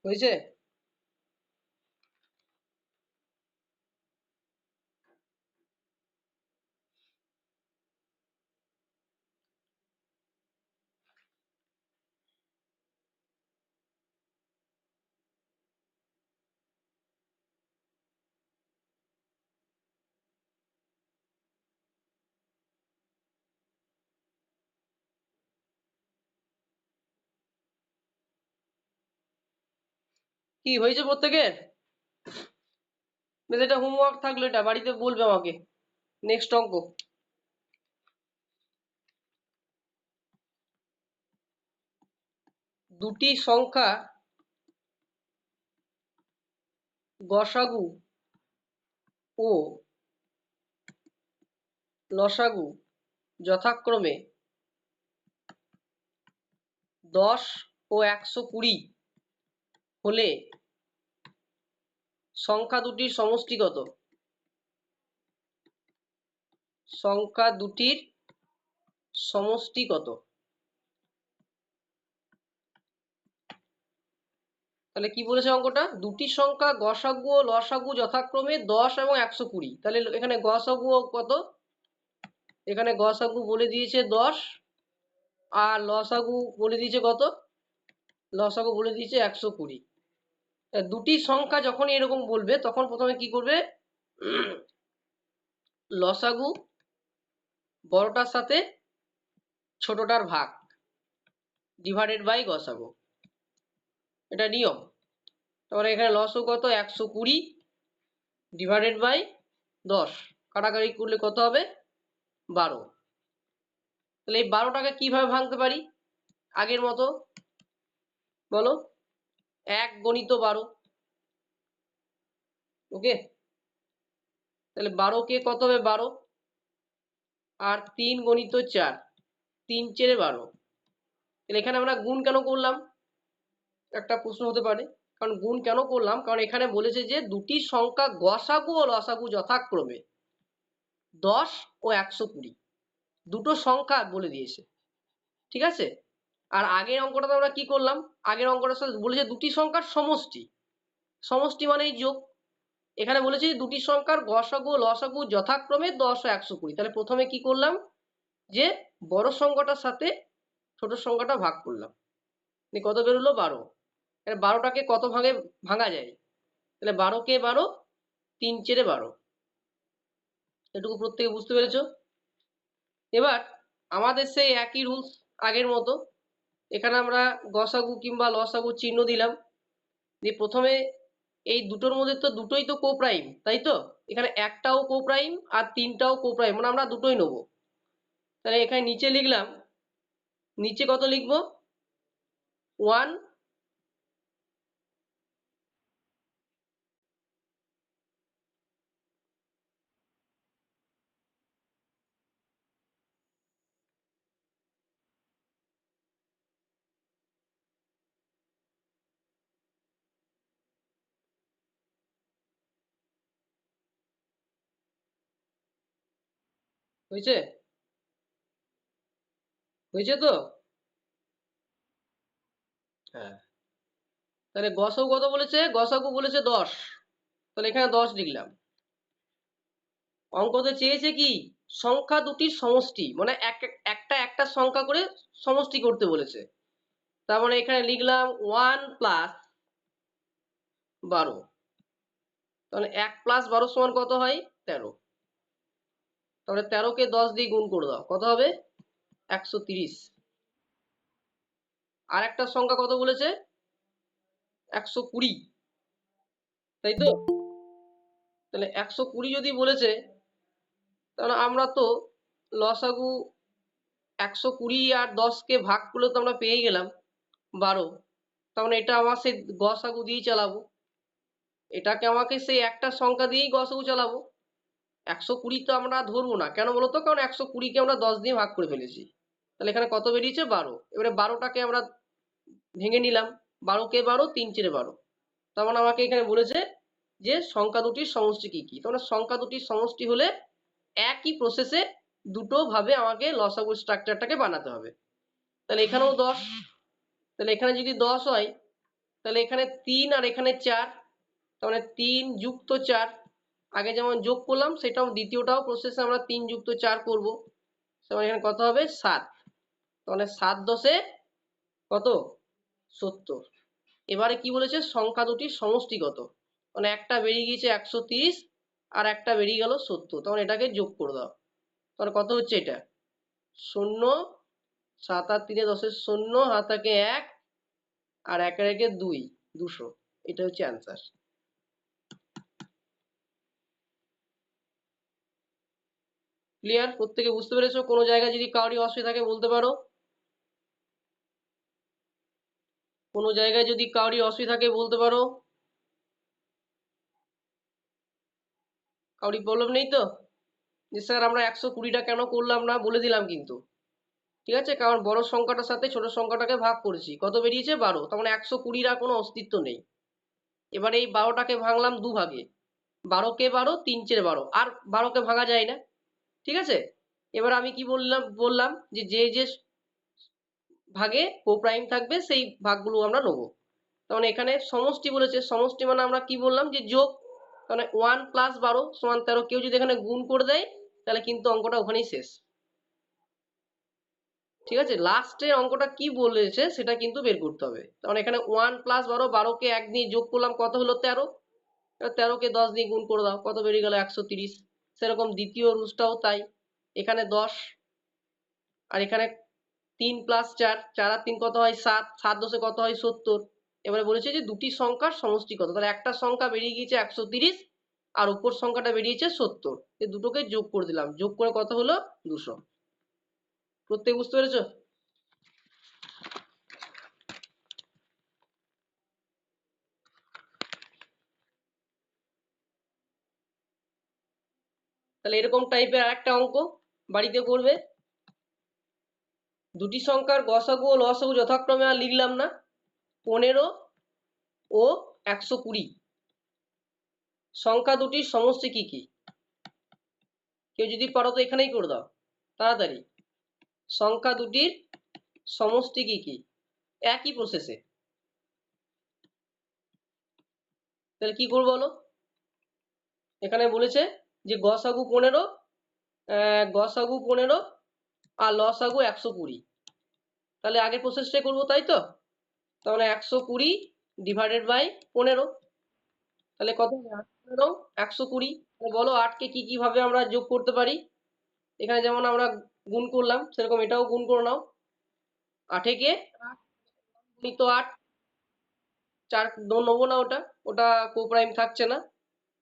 হয়েছে? কি হয়েছে প্রত্যেকের? বেশ, এটা হোমওয়ার্ক থাকলো, এটা বাড়িতে বলবে আমাকে। নেক্সট অঙ্ক। দুটি সংখ্যা গসাগু ও লসাগু যথাক্রমে 10 ও 120 হলে সংখ্যা দুটির সমষ্টি কত? সংখ্যা দুটির সমষ্টি কত? তাহলে কি বলেছে অঙ্কটা? দুটি সংখ্যা গসাগু ও লসাগু যথাক্রমে 10 এবং 120। তাহলে এখানে গসাগু কত? এখানে গসাগু বলে দিয়েছে 10 আর লসাগু বলে দিয়েছে কত? লসাগু বলে দিয়েছে 120। দুটি সংখ্যা যখন এরকম বলবে তখন প্রথমে কি করবে? লসাগু বড়টার সাথে ছোটটার ভাগ ডিভাইডেড বাই গসাগু, এটা নিয়ম। তাহলে এখানে লসাগু কত? 120 ডিভাইডেড বাই 10, কাটাকাটি করলে কত হবে? 12। তাহলে এই 12টাকে কিভাবে ভাঙতে পারি? আগের মতো বলো, 1 গণিত 12। ওকে, তাহলে 12 কত হবে? 12 আর 3 গণিত 4, 3 4 12। তাহলে এখানে আমরা গুণ কেন করলাম? একটা প্রশ্ন হতে পারে। কারণ গুণ কেন করলাম? কারণ এখানে বলেছে যে দুটি সংখ্যা গসাগু ও লসাগু যথাক্রমে 10 ও 120, দুটো সংখ্যা বলে দিয়েছে। ঠিক আছে, আর আগের অঙ্কটাতে আমরা কি করলাম? আগের অঙ্কটা বলেছে দুটি সংখ্যার সমষ্টি, সমষ্টি মানেই যোগ। এখানে বলেছে দুটি সংখ্যার গসাগু ও লসাগু যথাক্রমে 10 ও 120। তাহলে প্রথমে কি করলাম? যে বড় সংখ্যাটার সাথে ছোট সংখ্যাটা ভাগ করলাম, কত বেরোলো? 12। 12টাকে কত ভাগে ভাঙা যায়? তাহলে 12 12, 3 4 12। এটুকু প্রত্যেকে বুঝতে পেরেছো? এবার আমাদের সেই একই রুলস আগের মতো, এখানে আমরা গসাগু কিংবা লসাগু চিহ্ন দিলাম। যে প্রথমে এই দুটোর মধ্যে তো দুটোই তো কোপ্রাইম, তাই তো? এখানে একটাও কোপ্রাইম আর 3টাও কোপ্রাইম, মানে আমরা দুটোই নেবো। তাহলে এখানে নিচে লিখলাম, নিচে কত লিখবো? 1 হয়েছে? হয়েছে তো? হ্যাঁ, তাহলে গসাগু কত বলেছে? গসাগু বলেছে 10, তাহলে এখানে 10 লিখলাম। অঙ্কতে চেয়েছে কি? সংখ্যা দুটির সমষ্টি, মানে একটা সংখ্যা করে সমষ্টি করতে বলেছে। তার মানে এখানে লিখলাম 1 প্লাস 12। তাহলে 1 প্লাস 12 সমান কত হয়? 13। তাহলে 13কে 10 দিয়ে গুণ করে দাও, কত হবে? 130। আর একটা সংখ্যা কত বলেছে? 120, তাই তো? তাহলে 120 যদি বলেছে, তাহলে আমরা তো লসাগু 120 আর 10কে ভাগ করলে তো আমরা পেয়ে গেলাম 12। তার মানে এটা আমার সেই গসাগু দিয়েই চালাবো, এটাকে আমাকে সেই একটা সংখ্যা দিয়েই গসাগু চালাবো। 120 তো আমরা ধরবো না, কেন বলতো? কারণ 120কে আমরা 10 দিয়ে ভাগ করে ফেলেছি। তাহলে এখানে কত বেরিয়েছে? 12। এবারে 12টাকে আমরা ভেঙে নিলাম, 12 12, 3 4 12। তার মানে আমাকে এখানে বলেছে যে সংখ্যা দুটির সমষ্টি কি কি। তাহলে সংখ্যা দুটির সমষ্টি হলে একই প্রসেসে দুটো ভাবে আমাকে লসাগু স্ট্রাকচারটাকে বানাতে হবে। তাহলে এখানেও 10, তাহলে এখানে যদি 10 হয়, তাহলে এখানে 3 আর এখানে 4, তাহলে 3 যুক্ত 4, আগে যেমন যোগ করলাম সেটাও দ্বিতীয়টাও প্রসেসে আমরা 3 যুক্ত 4 করব। তাহলে এখানে কত হবে? 7। তাহলে 7 10 কত? 70। এবারে কি বলেছে? সংখ্যা দুটির সমষ্টি কত? মানে একটা বেরিয়ে গিয়েছে 130 আর একটা বেরিয়ে গেল 70, তখন এটাকে যোগ করে দাও। তাহলে কত হচ্ছে এটা? 0, 7 আর 3 10 0, হাত থাকে 1 আর 1 একে 2, 200। এটা হচ্ছে অ্যান্সার। ক্লিয়ার? প্রত্যেকে বুঝতে পেরেছো? কোনো জায়গায় যদি কারোর অসুবিধা থাকে বলতে পারো। কোনো জায়গায় যদি কারোর অসুবিধা থাকে বলতে পারো। কারোর প্রবলেম নেই তো? যে স্যার আমরা 120টা কেন করলাম না, বলে দিলাম কিন্তু। ঠিক আছে, কারণ বড় সংখ্যাটার সাথে ছোট সংখ্যাটাকে ভাগ করেছি, কত বেরিয়েছে? 12। তার মানে 120 আর কোনো অস্তিত্ব নেই। এবার এই 12টাকে ভাঙলাম 2 ভাগে, 12 12, 3 4 12, আর 12কে ভাঙা যায় না। ঠিক আছে, এবার আমি কি বললাম যে যে যে ভাগে কোপ্রাইম থাকবে সেই ভাগগুলো আমরা নেবো। তার এখানে সমষ্টি বলেছে, সমষ্টি মানে আমরা কি বললাম যে যোগ, মানে 1 + 12 = 13। কেউ যদি এখানে গুণ করে দেয় তাহলে কিন্তু অঙ্কটা ওখানেই শেষ। ঠিক আছে, লাস্টের অঙ্কটা কি বলেছে সেটা কিন্তু বের করতে হবে। কারণ এখানে 1 + 12, 12কে 1 দিয়ে যোগ করলাম কত হলো 13, 13কে 10 দিয়ে গুণ করে দাও কত বেরিয়ে গেল 130। সেরকম দ্বিতীয় রুলসটাও তাই, এখানে 10 আর এখানে 3 + 4, 4 আর 3 কত হয় 7, 7 10 কত হয় 70। এবারে বলেছে যে দুটি সংখ্যার সমষ্টি কত, তাহলে একটা সংখ্যা বেরিয়ে গিয়েছে 130 আর উপর সংখ্যাটা বেরিয়েছে 70, এই দুটোকে যোগ করে দিলাম, যোগ করে কত হলো 200। প্রত্যেক বুঝতে পেরেছো? তাহলে এরকম টাইপের আরেকটা অঙ্ক বাড়িতে করবে। দুটি সংখ্যার গসাগু ও লসাগু যথাক্রমে আর লিখলাম না, 15 ও 120। সংখ্যা দুটির সমষ্টি কি কি? কেউ যদি পারো তো এখানেই করে দাও তাড়াতাড়ি। সংখ্যা দুটির সমষ্টি কি কি? একই প্রসেসে। তাহলে কি করবো বলো? এখানে বলেছে যে গসাগু 15, গসাগু 15 আর লসাগু 120। তাহলে আগের প্রসেসটাই করবো, তাই তো? তাহলে 120 ডিভাইডেড বাই 15, তাহলে কত হবে 15 120। বলো 8কে কি কি ভাবে আমরা যোগ করতে পারি? এখানে যেমন আমরা গুণ করলাম সেরকম এটাও গুণ করে নাও। 8কে 8, 4 নেবো না, ওটা ওটা কোপ্রাইম থাকছে না,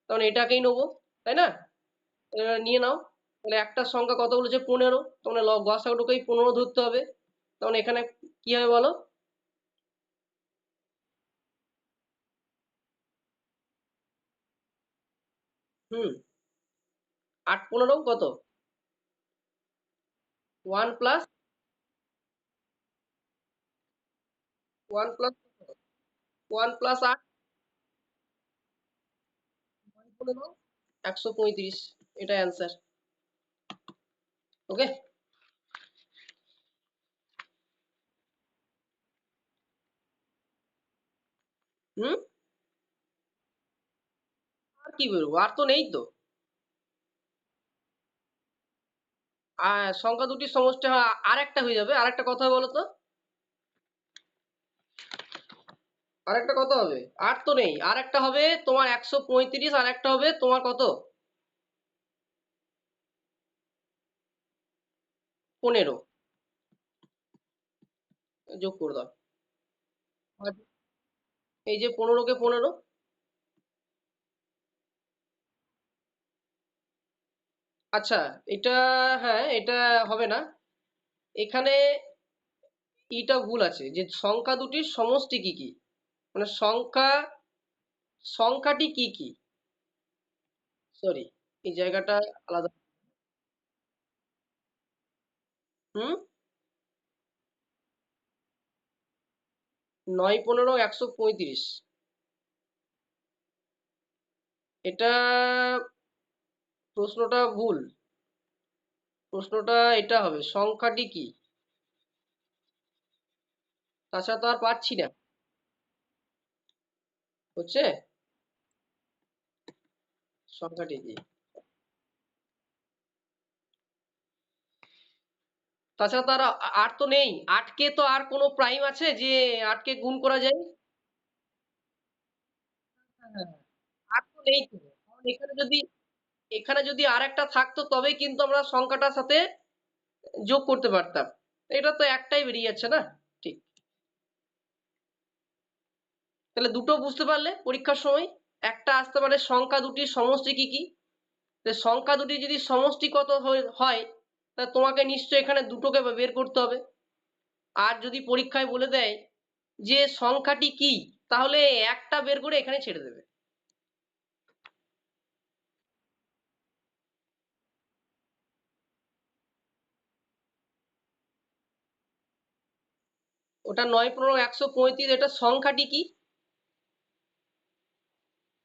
তখন এটাকেই নেবো, তাই না? নিয়ে নাও। তাহলে একটা সংখ্যা কত বলেছে 15, তখন গসাগুটাকেই 15 ধরতে হবে। তখন এখানে কি হবে বলো? হুম, 8 15 কত? 1 প্লাস 1 প্লাস 1 প্লাস 8 15 135, এটা অ্যান্সার। ওকে। হুম, আর কি বেরোবো, আর তো নেই তো। আর সংখ্যা দুটির সমষ্টি আর একটা হয়ে যাবে। আর একটা কথা বলো তো, আর একটা কত হবে? আর তো নেই, আর একটা হবে তোমার 135, আর একটা হবে তোমার কত 15, যোগ করে দাও। আর এই যে 15কে 15, আচ্ছা এটা, হ্যাঁ এটা হবে না। এখানে ইটা ভুল আছে যে সংখ্যা দুটির সমষ্টি কি কি, মানে সংখ্যাটি কি কি, সরি, এই জায়গাটা আলাদা। হুম, 9 15 135, এটা প্রশ্নটা ভুল। প্রশ্নটা এটা হবে সংখ্যাটি কি, তাছাড়া তো আর পাচ্ছি না। হচ্ছে সংখ্যাটি কি, তাছাড়া তো আর আর তো নেই। 8কে তো আর কোনো প্রাইম আছে যে 8কে গুণ করা যায়? হ্যাঁ, আর তো নেই তো। কারণ এখানে যদি আর একটা থাকতো তবেই কিন্তু আমরা সংখ্যাটার সাথে যোগ করতে পারতাম। এটা তো একটাই বেরিয়ে যাচ্ছে না। ঠিক, তাহলে দুটো বুঝতে পারলে পরীক্ষার সময় একটা আসতে পারে সংখ্যা দুটির সমষ্টি কি কি। সংখ্যা দুটি যদি সমষ্টি কত হয় তা তোমাকে নিশ্চয়ই এখানে দুটোকে বের করতে হবে। আর যদি পরীক্ষায় বলে দেয় যে সংখ্যাটি কি, তাহলে একটা বের করে এখানে ছেড়ে দেবে। ওটা 9 15 135, এটা সংখ্যাটি কি,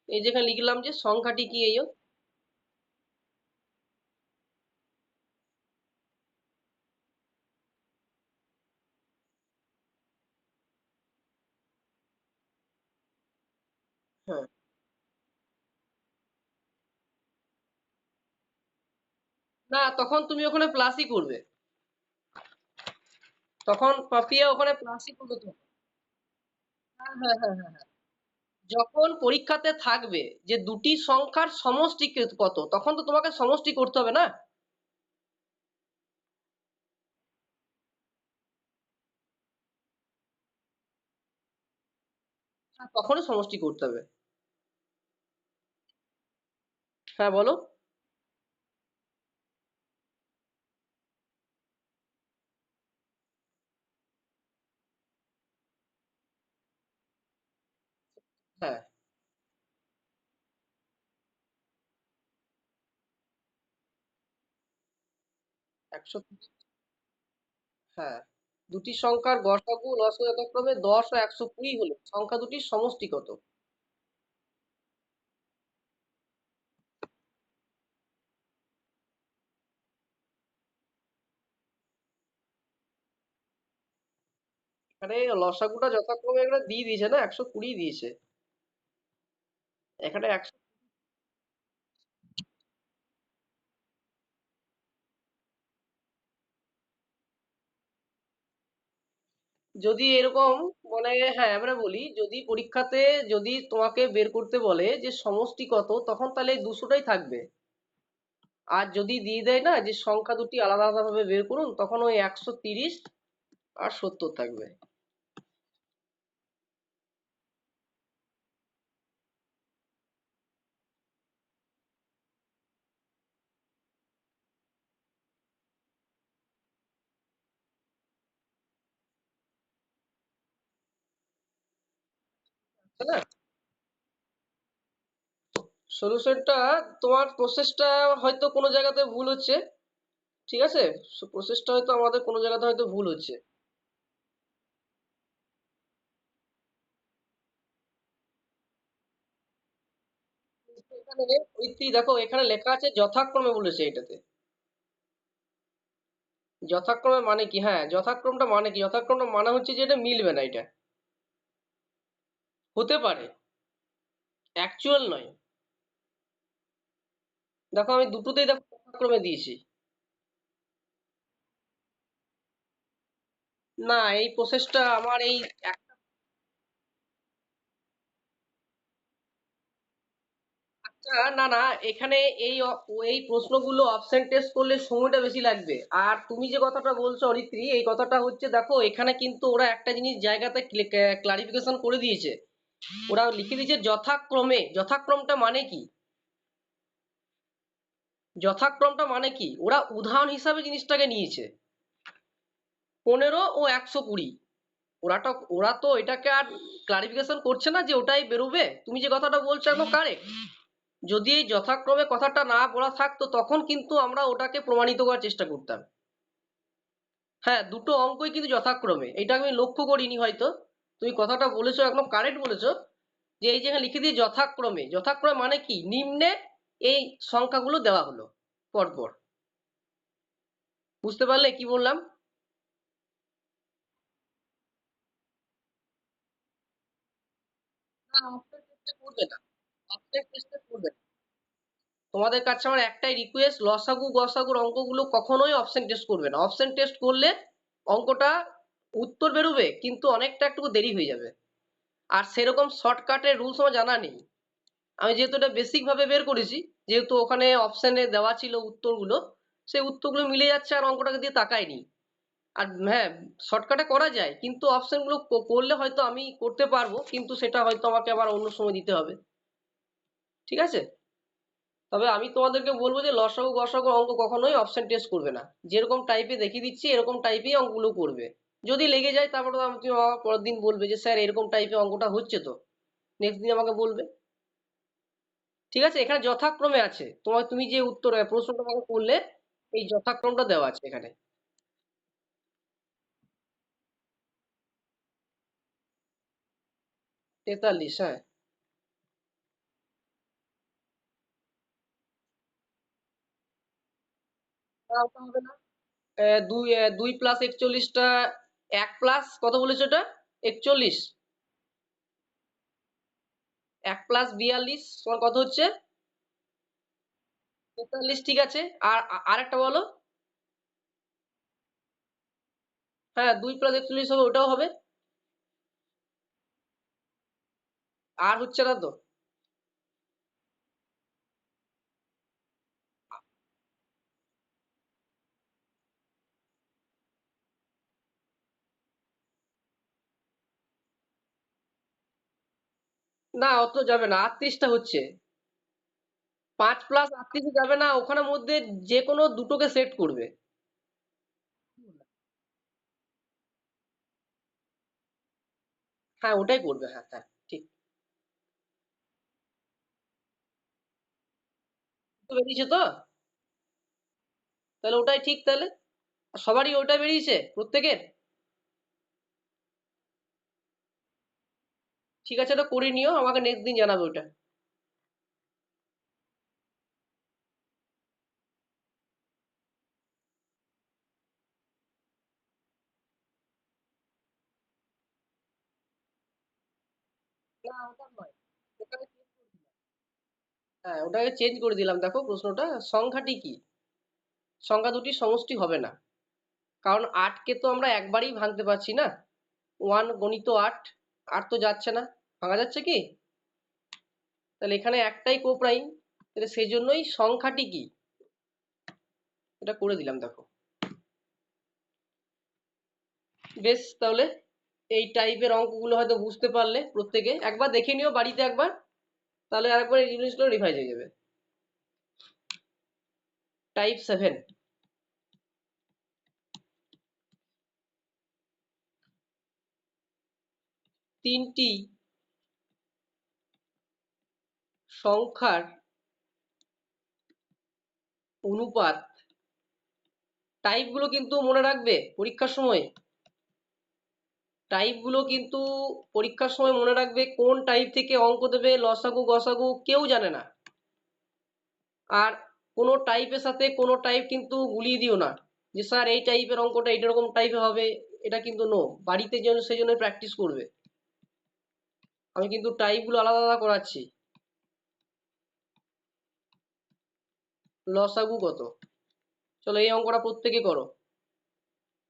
এই যেখানে লিখলাম যে সংখ্যাটি কি, এই হ্যাঁ, না তখন তুমি ওখানে প্লাসই করবে, তখন পাপিয়া ওখানে প্লাসই করবে তো। হ্যাঁ হ্যাঁ হ্যাঁ হ্যাঁ হ্যাঁ। যখন পরীক্ষাতে থাকবে যে দুটি সংখ্যার সমষ্টি কত, তখন তো তোমাকে সমষ্টি করতে হবে না। হ্যাঁ, তখনই সমষ্টি করতে হবে। হ্যাঁ বলো। হ্যাঁ, 130। হ্যাঁ, দুটি সংখ্যার গসাগু লসাগু যথাক্রমে 10 ও 120 হলে সংখ্যা দুটির সমষ্টি কত? এখানে লসাগুটা যথাক্রমে এখানে দিয়ে দিয়েছে না, 120 দিয়েছে। এখানে 100। যদি এরকম মানে, হ্যাঁ আমরা বলি যদি পরীক্ষাতে যদি তোমাকে বের করতে বলে যে সমষ্টি কত, তখন তাহলে এই 200টাই থাকবে। আর যদি দিয়ে দেয় না যে সংখ্যা দুটি আলাদা আলাদা ভাবে বের করুন, তখন ওই 130 আর 70 থাকবে। তাই না? সলিউশনটা, তোমার প্রসেসটা হয়তো কোনো জায়গাতে ভুল হচ্ছে। ঠিক আছে, প্রসেসটা হয়তো আমাদের কোনো জায়গাতে হয়তো ভুল হচ্ছে। এখানে ওইটি দেখো, এখানে লেখা আছে যথাক্রমে বলেছে এটাতে। যথাক্রমে মানে কি, হ্যাঁ যথাক্রমটা মানে কি, যথাক্রমটা মানে হচ্ছে যে এটা মিলবে না, এটা হতে পারে, অ্যাকচুয়াল নয়। দেখো আমি দুটোতেই দেখো যথাক্রমে দিয়েছি। না, এই প্রসেসটা আমার এই একটা, না না, এখানে এই এই প্রশ্নগুলো অপশন টেস্ট করলে সময়টা বেশি লাগবে। আর তুমি যে কথাটা বলছো অরিত্রী, এই কথাটা হচ্ছে দেখো এখানে কিন্তু ওরা একটা জিনিস জায়গাতে ক্লারিফিকেশন করে দিয়েছে। ওরা লিখে দিয়েছে যথাক্রমে, যথাক্রমটা মানে কি, যথাক্রমটা মানে কি, ওরা উদাহরণ হিসাবে জিনিসটাকে নিয়েছে 15 ও 120। ওরা তো এটাকে আর ক্লারিফিকেশন করছে না যে ওটাই বেরোবে। তুমি যে কথাটা বলছো একদম কারেক্ট। যদি এই যথাক্রমে কথাটা না বলা থাকতো, তখন কিন্তু আমরা ওটাকে প্রমাণিত করার চেষ্টা করতাম। হ্যাঁ, দুটো অঙ্কই কিন্তু যথাক্রমে, এটা আমি লক্ষ্য করিনি হয়তো। তুমি কথাটা বলেছো, একদম কারেক্ট বলেছো। যে এই যে এখানে লিখে দিয়ে যথাক্রমে, যথাক্রমে মানে কি, নিম্নে এই সংখ্যাগুলো দেওয়া হলো পরপর। বুঝতে পারলে কি বললাম? না, অপশন টেস্টে করবে না, অপশন টেস্টে করবে না। তোমাদের কাছে আমার একটাই রিকোয়েস্ট, লসাগু গসাগুর অঙ্কগুলো কখনোই অপশন টেস্ট করবে না। অপশন টেস্ট করলে অঙ্কটা উত্তর বেরোবে কিন্তু অনেকটা একটু দেরি হয়ে যাবে। আর সেরকম শর্টকাটের রুলস আমার জানা নেই। আমি যেহেতু এটা বেসিক ভাবে বের করেছি, যেহেতু ওখানে অপশনে দেওয়া ছিল উত্তরগুলো, সেই উত্তরগুলো মিলে যাচ্ছে আর অঙ্কটাকে দিয়ে তাকাইনি। আর হ্যাঁ, শর্টকাটে করা যায় কিন্তু অপশনগুলো করলে হয়তো আমি করতে পারবো, কিন্তু সেটা হয়তো আমাকে আবার অন্য সময় দিতে হবে। ঠিক আছে, তবে আমি তোমাদেরকে বলবো যে লসাগু গসাগু অঙ্ক কখনোই অপশন টেস্ট করবে না। যেরকম টাইপে দেখিয়ে দিচ্ছি এরকম টাইপেই অঙ্কগুলো করবে। যদি লেগে যায় তারপরে তো তুমি আমাকে পরের দিন বলবে যে স্যার এরকম টাইপে অঙ্কটা হচ্ছে তো, নেক্সট দিন আমাকে বলবে। ঠিক আছে, এখানে যথাক্রমে আছে, তুমি যে উত্তর প্রশ্নটা আমাকে করলে, এই যথাক্রমটা দেওয়া আছে এখানে। 43, হ্যাঁ। না, ওটা হবে না। দুই, 2 + 41টা, 1 প্লাস কত বলেছো এটা, 41। 1 + 42 সমান কত হচ্ছে? 43। ঠিক আছে, আর আরেকটা বলো। হ্যাঁ, 2 + 41 হবে, ওটাও হবে। আর হচ্ছে না তো? না, অত যাবে না, 38টা হচ্ছে। 5 + 38 যাবে না, ওখানে মধ্যে যে কোনো দুটোকে সেট করবে। হ্যাঁ, ওটাই করবে, হ্যাঁ হ্যাঁ, ঠিক। তো বেরিয়েছে তো? তাহলে ওটাই ঠিক তাহলে। সবারই ওটা বেরিয়েছে প্রত্যেকের? ঠিক আছে, ওটা করে নিও, আমাকে নেক্সট দিন জানাবে ওটা। না, ওটা নয়, ওটাকে চেঞ্জ করে দিলাম। হ্যাঁ, ওটাকে চেঞ্জ করে দিলাম। দেখো প্রশ্নটা, সংখ্যাটি কি? সংখ্যা দুটির সমষ্টি হবে না, কারণ 8কে তো আমরা একবারই ভাঙতে পারছি না। 1 × 8, 8 তো যাচ্ছে না, ভাঙা যাচ্ছে কি? তাহলে এখানে একটাই কোপ্রাইম, তাহলে সেই জন্যই সংখ্যাটি কি, এটা করে দিলাম। দেখো, বেশ, তাহলে এই টাইপের অঙ্কগুলো হয়তো বুঝতে পারলে প্রত্যেকে, একবার দেখে নিও বাড়িতে একবার, তাহলে আরেকবার এই জিনিসগুলো রিভাইজ হয়ে যাবে। টাইপ 7, তিনটি সংখ্যার অনুপাত। টাইপগুলো কিন্তু মনে রাখবে পরীক্ষার সময়, টাইপগুলো কিন্তু পরীক্ষার সময় মনে রাখবে, কোন টাইপ থেকে অঙ্ক দেবে, লসাগু গসাগু কেউ জানে না। আর কোনো টাইপের সাথে কোনো টাইপ কিন্তু গুলিয়ে দিও না, যে স্যার এই টাইপের অঙ্কটা এইরকম টাইপের হবে, এটা কিন্তু নো। বাড়িতে যেন সেই জন্য প্র্যাকটিস করবে। আমি কিন্তু টাইপগুলো আলাদা আলাদা করাচ্ছি। লসাগু কত? চলো এই অঙ্কটা প্রত্যেকে করো।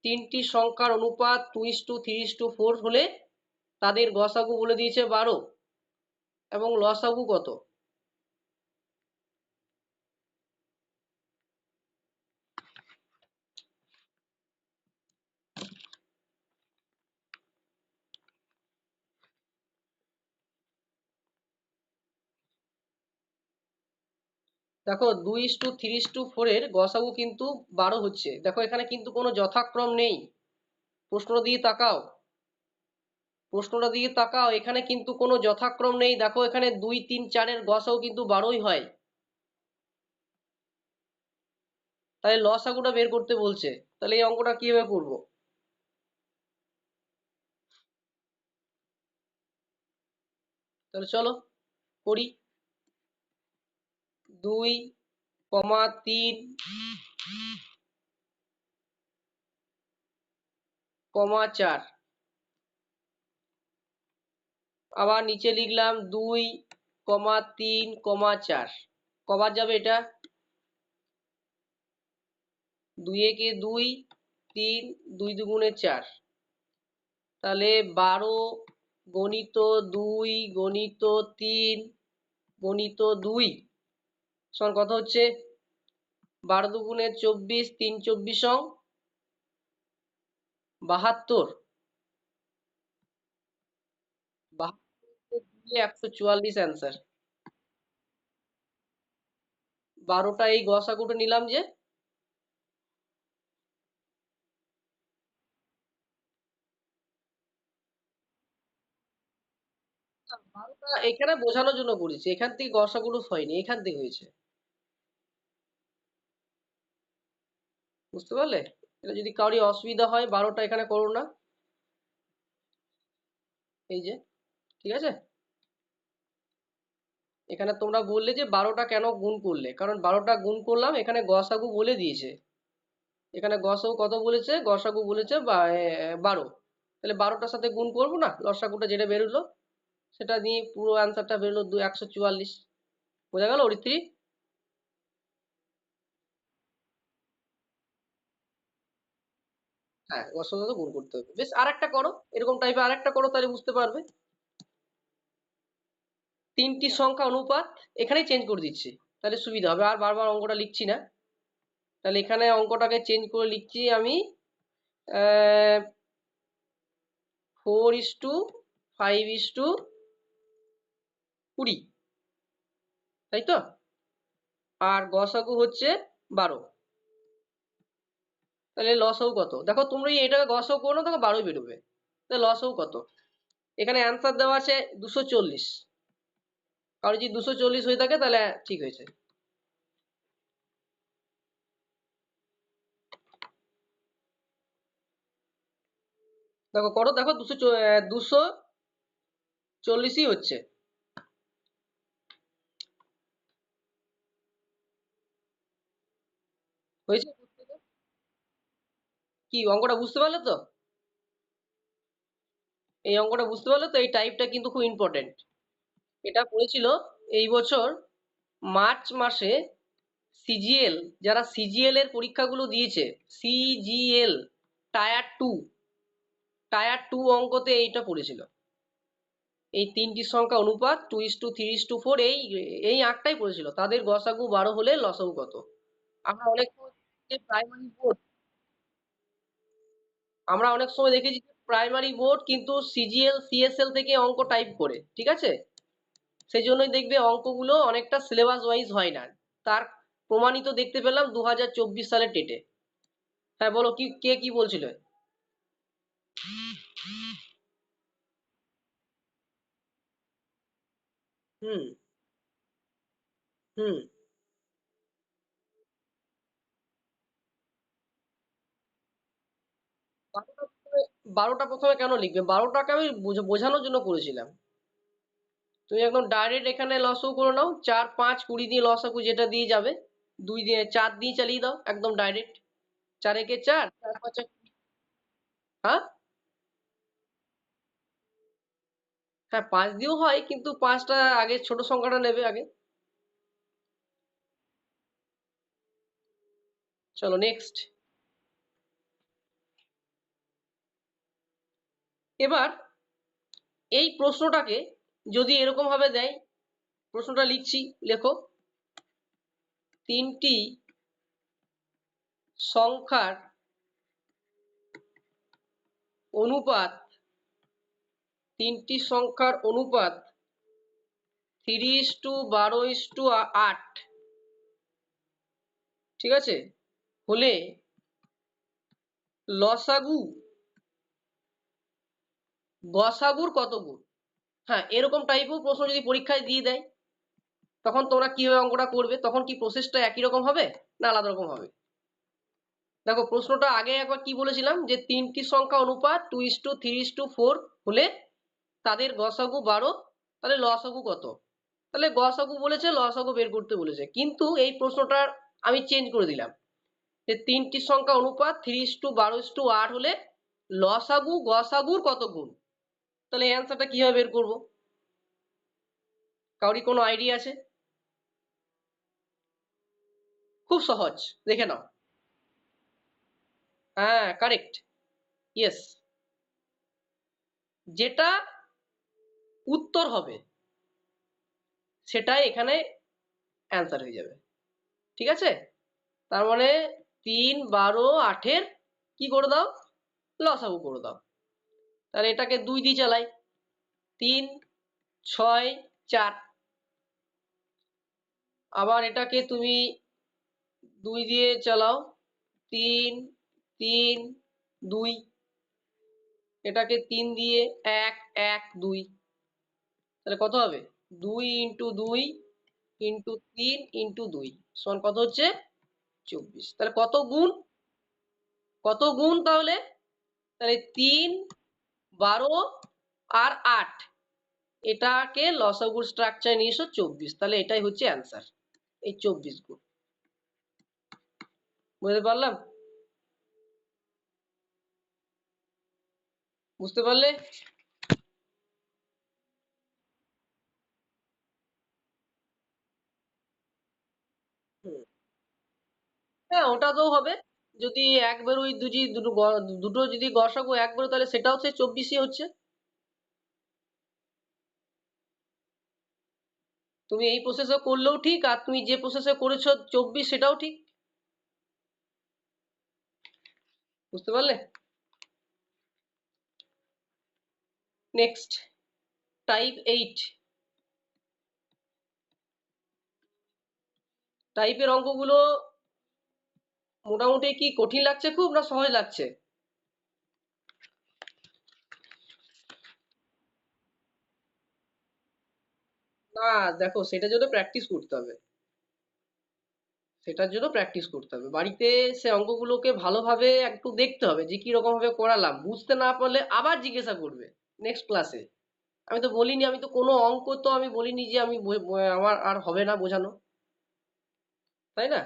তিনটি সংখ্যার অনুপাত 2:3:4 হলে তাদের গসাগু বলে দিয়েছে 12, এবং লসাগু কত? দেখো, 2:3:4 এর গসাগু কিন্তু 12 হচ্ছে। দেখো এখানে কিন্তু কোনো যথাক্রম নেই। প্রশ্নটা দিয়ে তাকাও, প্রশ্নটা দিয়ে তাকাও, এখানে কিন্তু কোনো যথাক্রম নেই। দেখো এখানে 2, 3, 4 এর গসাগু কিন্তু 12ই হয়। তাহলে লসাগুটা বের করতে বলছে, তাহলে এই অঙ্কটা কিভাবে করবো? তাহলে চলো করি। 2,3,4, আবার নিচে লিখলাম 2,3,4। কবার যাবে এটা? 2 একে 2, 3, 2 × 2 = 4। তাহলে 12 গণিত 2 গণিত 3 গণিত 2 সমান কত হচ্ছে? 12 × 2 = 24, 3, 24 = 72। 144 অ্যান্সার। 12টা এই গসাগুটা নিলাম যে, 12টা এখানে বোঝানোর জন্য করেছি, এখান থেকে গসাগুলো হয়নি, এখান থেকে হয়েছে। বুঝতে পারলে? এটা যদি কারোর অসুবিধা হয়, 12টা এখানে করো না, এই যে, ঠিক আছে। এখানে তোমরা বললে যে 12টা কেন গুণ করলে, কারণ 12টা গুণ করলাম, এখানে গসাগু বলে দিয়েছে। এখানে গসাগু কত বলেছে? গসাগু বলেছে 12। তাহলে 12টার সাথে গুণ করবো না, লসাগুটা যেটা বেরোলো, সেটা নিয়ে পুরো অ্যান্সারটা বেরোলো 144। বোঝা গেল অরিত্রী? হ্যাঁ, ওর সঙ্গে তো গুণ করতে হবে। বেশ, আরেকটা করো, এরকম টাইপের আরেকটা করো, তাহলে বুঝতে পারবে। তিনটি সংখ্যা অনুপাত, এখানেই চেঞ্জ করে দিচ্ছি, তাহলে সুবিধা হবে, আর বারবার অঙ্কটা লিখছি না। তাহলে এখানে অঙ্কটাকে চেঞ্জ করে লিখছি আমি 4:5:20, তাই তো? আর গসাগু হচ্ছে 12। তাহলে লসাগু কত? দেখো তোমরা এটাকে গসাগু করো না, দেখো 12 বেরোবে। তাহলে লসাগু কত? এখানে অ্যান্সার দেওয়া আছে 240। কারণ যদি 240 হয়ে থাকে তাহলে ঠিক হয়েছে। দেখো করো, দেখো 240ই হচ্ছে। হয়েছে? কি অঙ্কটা বুঝতে পারলে তো? এই অঙ্কটা বুঝতে পারলে তো? এই টাইপটা কিন্তু খুব ইম্পর্টেন্ট। এটা পড়েছিল এই বছর মার্চ মাসে। সিজিএল, যারা সিজিএল এর পরীক্ষাগুলো দিয়েছে, সিজিএল টায়ার টু অঙ্কতে এইটা পড়েছিল। এই তিনটি সংখ্যা অনুপাত 2:3:4, এই আঁকটাই পড়েছিল। তাদের গসাগু 12 হলে লসাগু কত? আমরা অনেক সময় যে প্রাইমারি বোর্ড আমরা অনেক সময় দেখেছি যে প্রাইমারি বোর্ড কিন্তু সিজিএল সিএসএল থেকে অঙ্ক টাইপ করে, ঠিক আছে? সেই জন্যই দেখবে অঙ্কগুলো অনেকটা সিলেবাস ওয়াইজ হয় না। তার প্রমাণিত দেখতে পেলাম 2024 সালের টেটে। হ্যাঁ বলো, কি কে কি বলছিল? হুম, হুম। 12টা প্রথমে কেন লিখবে? 12টাকে আমি বোঝানোর জন্য করেছিলাম। তুমি একদম ডাইরেক্ট এখানে লসও করে নাও, 4, 5, 20 দিয়ে লসাগু যেটা দিয়ে যাবে, 2 দিয়ে 4 দিয়ে চালিয়ে দাও একদম ডাইরেক্ট। 4 একে 4, 4 5 হ্যাঁ, হ্যাঁ 5 দিয়েও হয়, কিন্তু 5টা আগে ছোট সংখ্যাটা নেবে আগে। চলো নেক্সট। এবার এই প্রশ্নটাকে যদি এরকম ভাবে দেয়, প্রশ্নটা লিখছি, লেখো। তিনটি সংখ্যার অনুপাত, তিনটি সংখ্যার অনুপাত 3:12:8, ঠিক আছে, হলে লসাগু গসাগুর কত গুণ? হ্যাঁ, এরকম টাইপের প্রশ্ন যদি পরীক্ষায় দিয়ে দেয়, তখন তোমরা কিভাবে অঙ্কটা করবে? তখন কি প্রসেসটা একই রকম হবে না আলাদা রকম হবে? দেখো প্রশ্নটা আগে একবার কি বলেছিলাম, যে তিনটি সংখ্যা অনুপাত 2:3:4 হলে তাদের গসাগু 12, তাহলে লসাগু কত? তাহলে গসাগু বলেছে, লসাগু বের করতে বলেছে, কিন্তু এই প্রশ্নটার আমি চেঞ্জ করে দিলাম, যে তিনটি সংখ্যা অনুপাত 3:12:8 হলে লসাগু গসাগুর কত গুণ? তাহলে এই অ্যান্সারটা কিভাবে বের করব? কাউরি কোনো আইডিয়া আছে? খুব সহজ, দেখে নাও। হ্যাঁ কারেক্ট, ইয়েস। যেটা উত্তর হবে সেটাই এখানে অ্যান্সার হয়ে যাবে, ঠিক আছে? তার মানে 3, 12, 8-এর কি করে দাও? লসাগু করে দাও। তাহলে এটাকে 2 দিয়ে চালাই, 3, 6, 4। আবার এটাকে তুমি 2 দিয়ে চালাও, 3, 3, 2। এটাকে 3 দিয়ে 1, 1, 2। তাহলে কত হবে? 2 × 2 × 3 × 2 সমান কত হচ্ছে? 24। তাহলে কত গুণ তাহলে? তাহলে 3, 12 আর 8, এটাকে লসাগুর স্ট্রাকচার নিয়ে এসো 24। তাহলে এটাই হচ্ছে অ্যান্সার, এই 24 গুণ। বুঝতে পারলাম? বুঝতে পারলে? হ্যাঁ ওটাতেও হবে। যদি এক বেরোই দুটো যদি গসাগু এক বেরো তাহলে সেটাও সেই 24ই হচ্ছে। তুমি এই প্রসেসে করলেও ঠিক, আর তুমি যে প্রসেসে করেছো 24 সেটাও ঠিক। বুঝতে পারলে? Next, type 8। টাইপের অঙ্কগুলো মোটামুটি কি কঠিন লাগছে খুব, না সহজ লাগছে? না দেখো, সেটার জন্য প্র্যাকটিস করতে হবে। সেটার জন্য প্র্যাকটিস করতে হবে বাড়িতে। সে অঙ্কগুলোকে ভালোভাবে একটু দেখতে হবে যে কি রকম ভাবে করালাম, বুঝতে না পারলে আবার জিজ্ঞাসা করবে নেক্সট ক্লাসে। আমি তো বলিনি, আমি তো কোনো অঙ্ক তো আমি বলিনি যে আমি আমার আর হবে না বোঝানো, তাই না?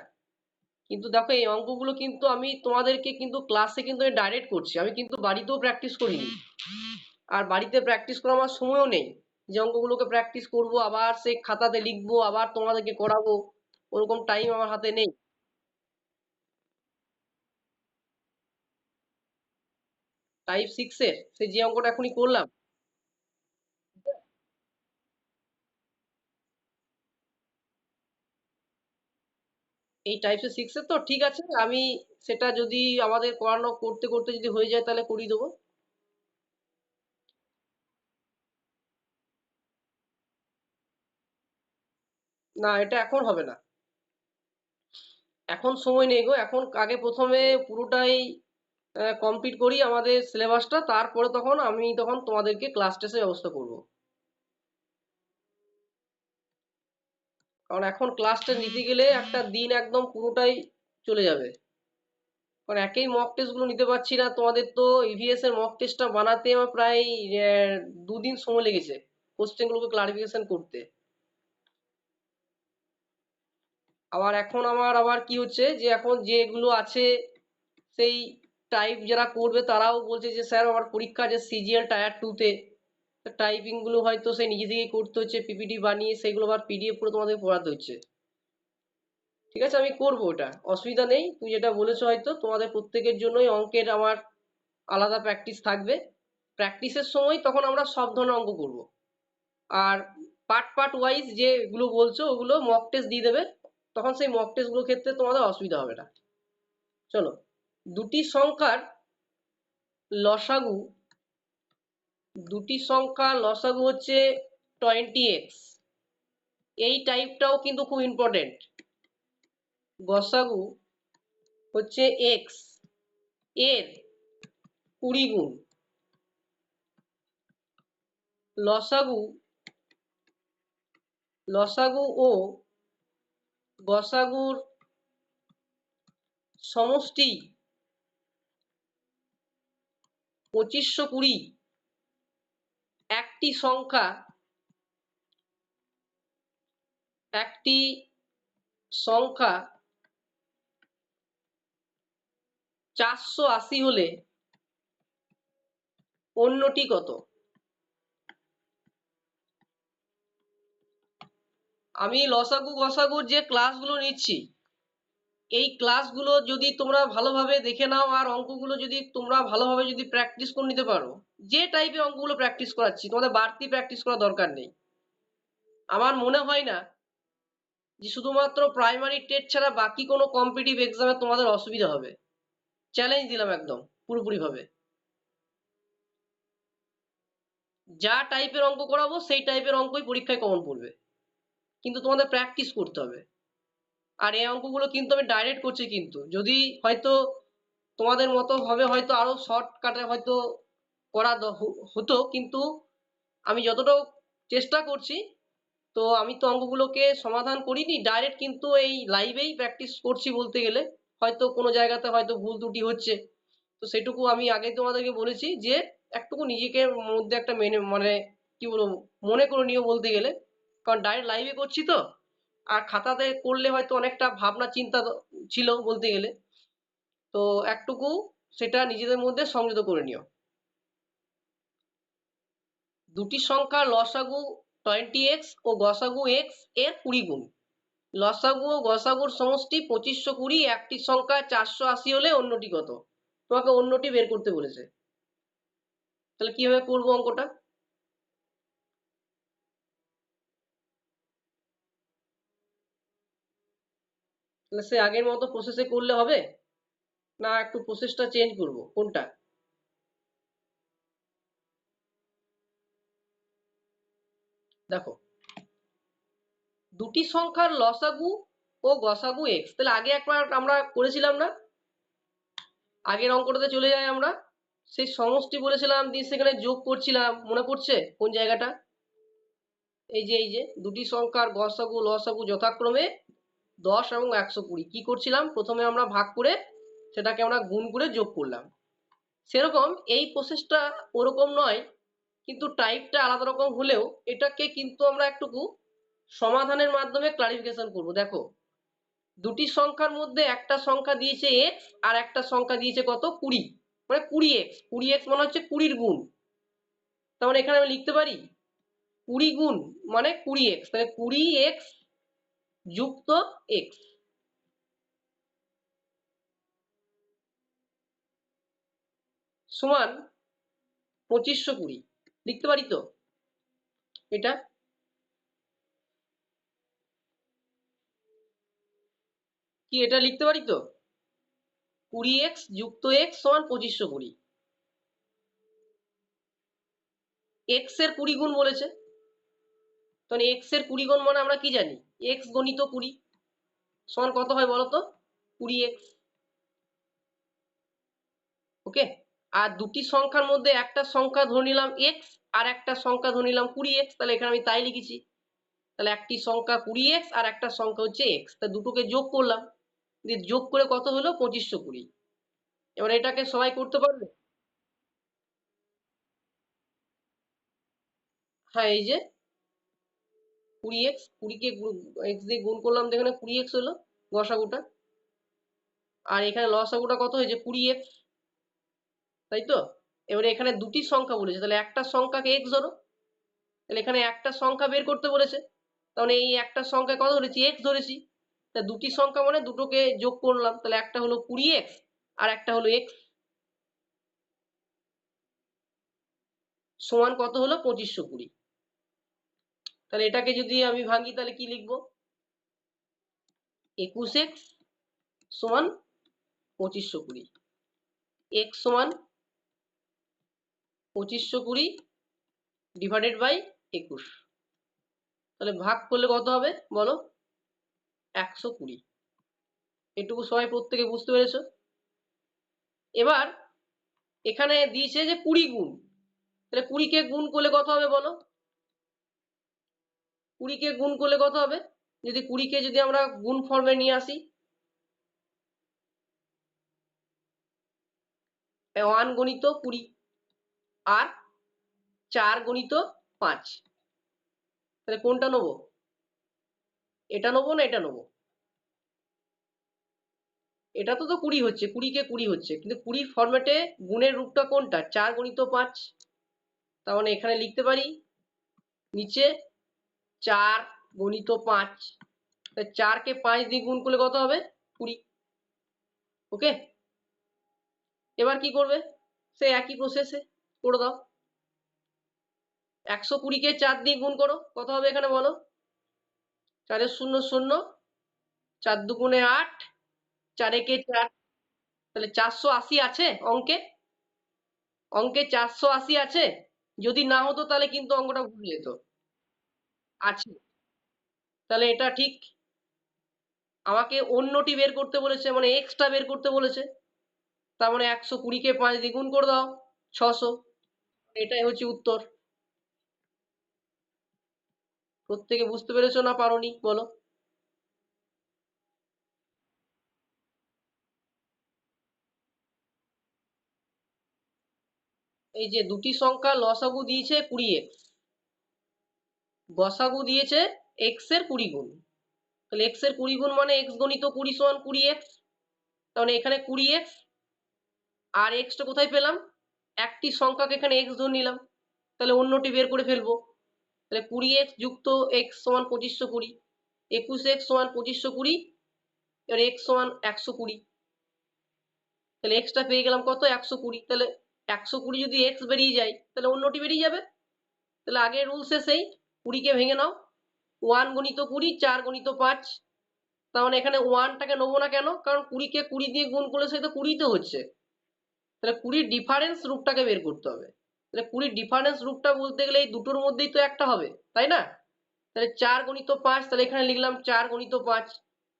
কিন্তু দেখো এই অঙ্কগুলো কিন্তু আমি তোমাদেরকে কিন্তু ক্লাসে কিন্তু ডাইরেক্ট করছি, আমি কিন্তু বাড়িতেও প্র্যাকটিস করিনি। আর বাড়িতে প্র্যাকটিস করার আমার সময়ও নেই যে অঙ্কগুলোকে প্র্যাকটিস করব আবার সেই খাতাতে লিখবো আবার তোমাদেরকে করাবো, ওরকম টাইম আমার হাতে নেই। টাইপ 6-এর সেই যে অঙ্কটা এখনই করলাম, এই টাইপস 6-এর তো ঠিক আছে। আমি সেটা যদি আমাদের করানো করতে করতে যদি হয়ে যায় তাহলে করিয়ে দেবো। না এটা এখন হবে না, এখন সময় নেই গো। এখন আগে প্রথমে পুরোটাই কমপ্লিট করি আমাদের সিলেবাসটা, তারপরে তখন তোমাদেরকে ক্লাস টেস্টের ব্যবস্থা করব। কারণ এখন ক্লাস টেস্ট নিতে গেলে একটা দিন একদম পুরোটাই চলে যাবে। কারণ একেই মক টেস্ট গুলো নিতে পারছি না, তোমাদের তো ইভিএস এর মক টেস্টটা বানাতে আমার প্রায় 2 দিন সময় লেগেছে কোশ্চেন গুলোকে ক্লারিফিকেশন করতে। আবার এখন আমার আবার কি হচ্ছে যে এখন যেগুলো আছে সেই টাইপ যারা করবে তারাও বলছে যে স্যার আমার পরীক্ষা যে সিজিএল টায়ার 2-তে টাইপিং গুলো হয়তো সে নিজে থেকেই করতে হচ্ছে, পিপিটি বানিয়ে সেগুলো আবার পিডিএফ করে তোমাদের পড়াতে হচ্ছে। ঠিক আছে আমি করবো, ওটা অসুবিধা নেই। তুমি যেটা বলেছো হয়তো তোমাদের প্রত্যেকের জন্যই অঙ্কের আমার আলাদা প্র্যাকটিস থাকবে। প্র্যাকটিসের সময় তখন আমরা সব ধরনের অঙ্ক করব। আর পার্ট পার্ট ওয়াইজ যেগুলো বলছো ওগুলো মক টেস্ট দিয়ে দেবে, তখন সেই মক টেস্ট গুলোর ক্ষেত্রে তোমাদের অসুবিধা হবে না। চলো, দুটি সংখ্যার লসাগু, দুটি সংখ্যার লসাগু হচ্ছে 20x। এই টাইপটাও কিন্তু খুব ইম্পর্টেন্ট। গসাগু হচ্ছে এক্স এর 20 গুণ। লসাগু, লসাগু ও গসাগুর সমষ্টি 2520। একটি সংখ্যা, একটি সংখ্যা 480 হলে অন্যটি কত? আমি লসাগু গসাগুর যে ক্লাসগুলো নিচ্ছি এই ক্লাসগুলো যদি তোমরা ভালোভাবে দেখে নাও আর অঙ্কগুলো যদি তোমরা ভালোভাবে যদি প্র্যাকটিস করে নিতে পারো, যে টাইপের অঙ্কগুলো প্র্যাকটিস করাচ্ছি তোমাদের বাড়তি প্র্যাকটিস করার দরকার নেই। আমার মনে হয় না যে শুধুমাত্র প্রাইমারি টেট ছাড়া বাকি কোনো কম্পিটিটিভ এক্সামে তোমাদের অসুবিধা হবে। চ্যালেঞ্জ দিলাম একদম পুরোপুরি ভাবে। যা টাইপের অঙ্ক করাবো সেই টাইপের অঙ্কই পরীক্ষায় কমন পড়বে, কিন্তু তোমাদের প্র্যাকটিস করতে হবে। আর এই অঙ্কগুলো কিন্তু আমি ডাইরেক্ট করছি, কিন্তু যদি হয়তো তোমাদের মতো ভাবে হয়তো আরো শর্টকাটে হয়তো হতো, কিন্তু আমি যতটা চেষ্টা করছি, তো আমি তো অঙ্কগুলোকে সমাধান করিনি ডাইরেক্ট, কিন্তু এই লাইভেই প্র্যাকটিস করছি বলতে গেলে। হয়তো কোনো জায়গাতে হয়তো ভুল ত্রুটি হচ্ছে, তো সেটুকু আমি আগে তোমাদেরকে বলেছি যে একটুকু নিজেকে মধ্যে একটা মেনে মানে কি বলবো মনে করে নিও বলতে গেলে। কারণ ডাইরেক্ট লাইভে করছি তো, আর খাতাতে করলে হয়তো অনেকটা ভাবনা চিন্তা ছিল বলতে গেলে, তো একটুকু সেটা নিজেদের মধ্যে সংযত করে নিও। দুটি সংখ্যার লসাগু 20x ও গসাগু x এর 20 গুণ। লসাগু ও গসাগুর সমষ্টি 2520, একটি সংখ্যা 480 হলে অন্যটি কত? তোমাকে অন্যটি বের করতে বলেছে। তাহলে কিভাবে করবো অঙ্কটা? তাহলে সে আগের মতো প্রসেসে করলে হবে, না একটু প্রসেসটা চেঞ্জ করব, কোনটা? দেখো, দুটি সংখ্যার লসাগু ও গসাগু এক্স, তাহলে আগে একবার আমরা করেছিলাম না? আগের অঙ্কটাতে চলে যাই আমরা, সেই সমষ্টি বলেছিলাম দিয়ে সেখানে যোগ করছিলাম, মনে পড়ছে কোন জায়গাটা? এই যে দুটি সংখ্যার গসাগু লসাগু যথাক্রমে 10 এবং 120, কি করছিলাম প্রথমে আমরা ভাগ করে সেটাকে আমরা গুণ করে যোগ করলাম। সেরকম এই প্রসেসটা ওরকম নয়, কিন্তু টাইপটা আলাদা রকম হলেও এটাকে কিন্তু আমরা একটুকু সমাধানের মাধ্যমে ক্লারিফিকেশন করব। দেখো, দুটি সংখ্যার মধ্যে একটা সংখ্যা দিয়েছে এক্স আর একটা সংখ্যা দিয়েছে কত? 20, মানে 20x। 20x মানে হচ্ছে 20-র গুণ। তার মানে এখানে আমি লিখতে পারি 20 গুণ মানে 20x, তাহলে 20x যুক্ত x সমান 2520, লিখতে পারি তো এটা? কি এটা লিখতে পারি তো? 20x যুক্ত x সমান 2520। x এর 20 গুণ বলেছে, তাহলে x এর 20 গুণ মানে আমরা কি জানি? x গণিত 20 সমান কত হয় বলো তো? 20x। ওকে, আর দুটি সংখ্যার মধ্যে একটা সংখ্যা ধরে নিলাম x আর একটা সংখ্যা ধরে নিলাম 20x, তাহলে এখানে আমি তাই লিখেছি। তাহলে একটি সংখ্যা 20x আর একটা সংখ্যা হচ্ছে x, তা দুটোকে যোগ করলাম, দিয়ে যোগ করে কত হলো? 2520। এবার এটাকে সবাই করতে পারবে? হ্যাঁ, এই যে 20x, 20 কে x দিয়ে গুণ করলাম, এখানে 20x হলো গসাগুটা, আর এখানে লসাগুটা কত হয়েছে? 20x, তাই তো? এবারে এখানে দুটি সংখ্যা বলেছে, তাহলে একটা সংখ্যাকে x ধরো, তাহলে এখানে একটা সংখ্যা বের করতে বলেছে, তাহলে এই একটা সংখ্যা কত ধরেছি? x ধরেছি। তা দুটি সংখ্যা মানে দুটোকে যোগ করলাম, তাহলে একটা হলো 20x আর একটা হলো x, সমান কত হলো? 2520। তাহলে এটাকে যদি আমি ভাঙি তাহলে কি লিখবো? 21x সমান 2520, x সমান 2520 ডিভাইডেড বাই 21। তাহলে ভাগ করলে কত হবে বলো? 120। এটুকু সবাই প্রত্যেকে বুঝতে পেরেছো? এবার এখানে দিয়েছে যে 20 গুণ, তাহলে 20 কে গুণ করলে কত হবে বলো? 20 কে গুণ করলে কত হবে? যদি 20 কে যদি আমরা গুণ ফর্মে নিয়ে আসি, 1 গণিত 20 আর 4 গণিত 5, তাহলে কোনটা নেবো? এটা নেবো না এটা নেবো? এটা তো 20 হচ্ছে, 20 কে 20 হচ্ছে, কিন্তু 20 ফরম্যাটে গুণের রূপটা কোনটা? 4 গণিত 5। তার মানে এখানে লিখতে পারি নিচে 4 গণিত 5, 4 কে 5 দিয়ে গুণ করলে কত হবে? 20। ওকে, এবার কি করবে? সে একই প্রসেসে করে দাও। 120-কে 4 দিয়ে গুণ করো, কত হবে এখানে বলো? 4 শূন্য শূন্য, 4 দুগুণে 8, 4 একে 4, তাহলে 480 আছে অঙ্কে? অঙ্কে 480 আছে? যদি না হতো তাহলে কিন্তু অঙ্কটা ভুল যেত। আছে, তাহলে এটা ঠিক। আমাকে অন্যটি বের করতে বলেছে, মানে এক্সটা বের করতে বলেছে, তার মানে 120-কে 5 দিয়ে গুণ করে দাও, 600। এটাই হচ্ছে উত্তর। প্রত্যেকে বুঝতে পেরেছো না পারোনি বলো? এই যে দুটি সংখ্যা লসাগু দিয়েছে 20x, গসাগু দিয়েছে x এর 20 গুণ, তাহলে x এর 20 গুণ মানে x গণিত 20 সমান 20x, তাহলে এখানে 20x আর x টা কোথায় পেলাম? একটি সংখ্যাকে এখানে x ধরে নিলাম, তাহলে অন্যটি বের করে ফেলবো, তাহলে 20x যুক্ত x সমান 2520। 21x সমান 2520, এবার x সমান 120, তাহলে এক্সটা পেয়ে গেলাম কত 120, তাহলে 120 যদি এক্স বেরিয়ে যায় তাহলে অন্যটি বেরিয়ে যাবে। তাহলে আগের রুলসে সেই 20কে ভেঙে নাও, 1 গুণিত 20 4 গুণিত 5, তার মানে এখানে 1টাকে নেবো না কেন, কারণ 20কে 20 দিয়ে গুণ করলে সেটা 20 তো হচ্ছে, তাহলে 20 ডিফারেন্স রূপটাকে বের করতে হবে। তাহলে 20 ডিফারেন্স রূপটা বলতে গেলে এই দুটোর মধ্যেই তো একটা হবে, তাই না? তাহলে 4 গুণিত 5, তাহলে এখানে লিখলাম 4 গুণিত 5।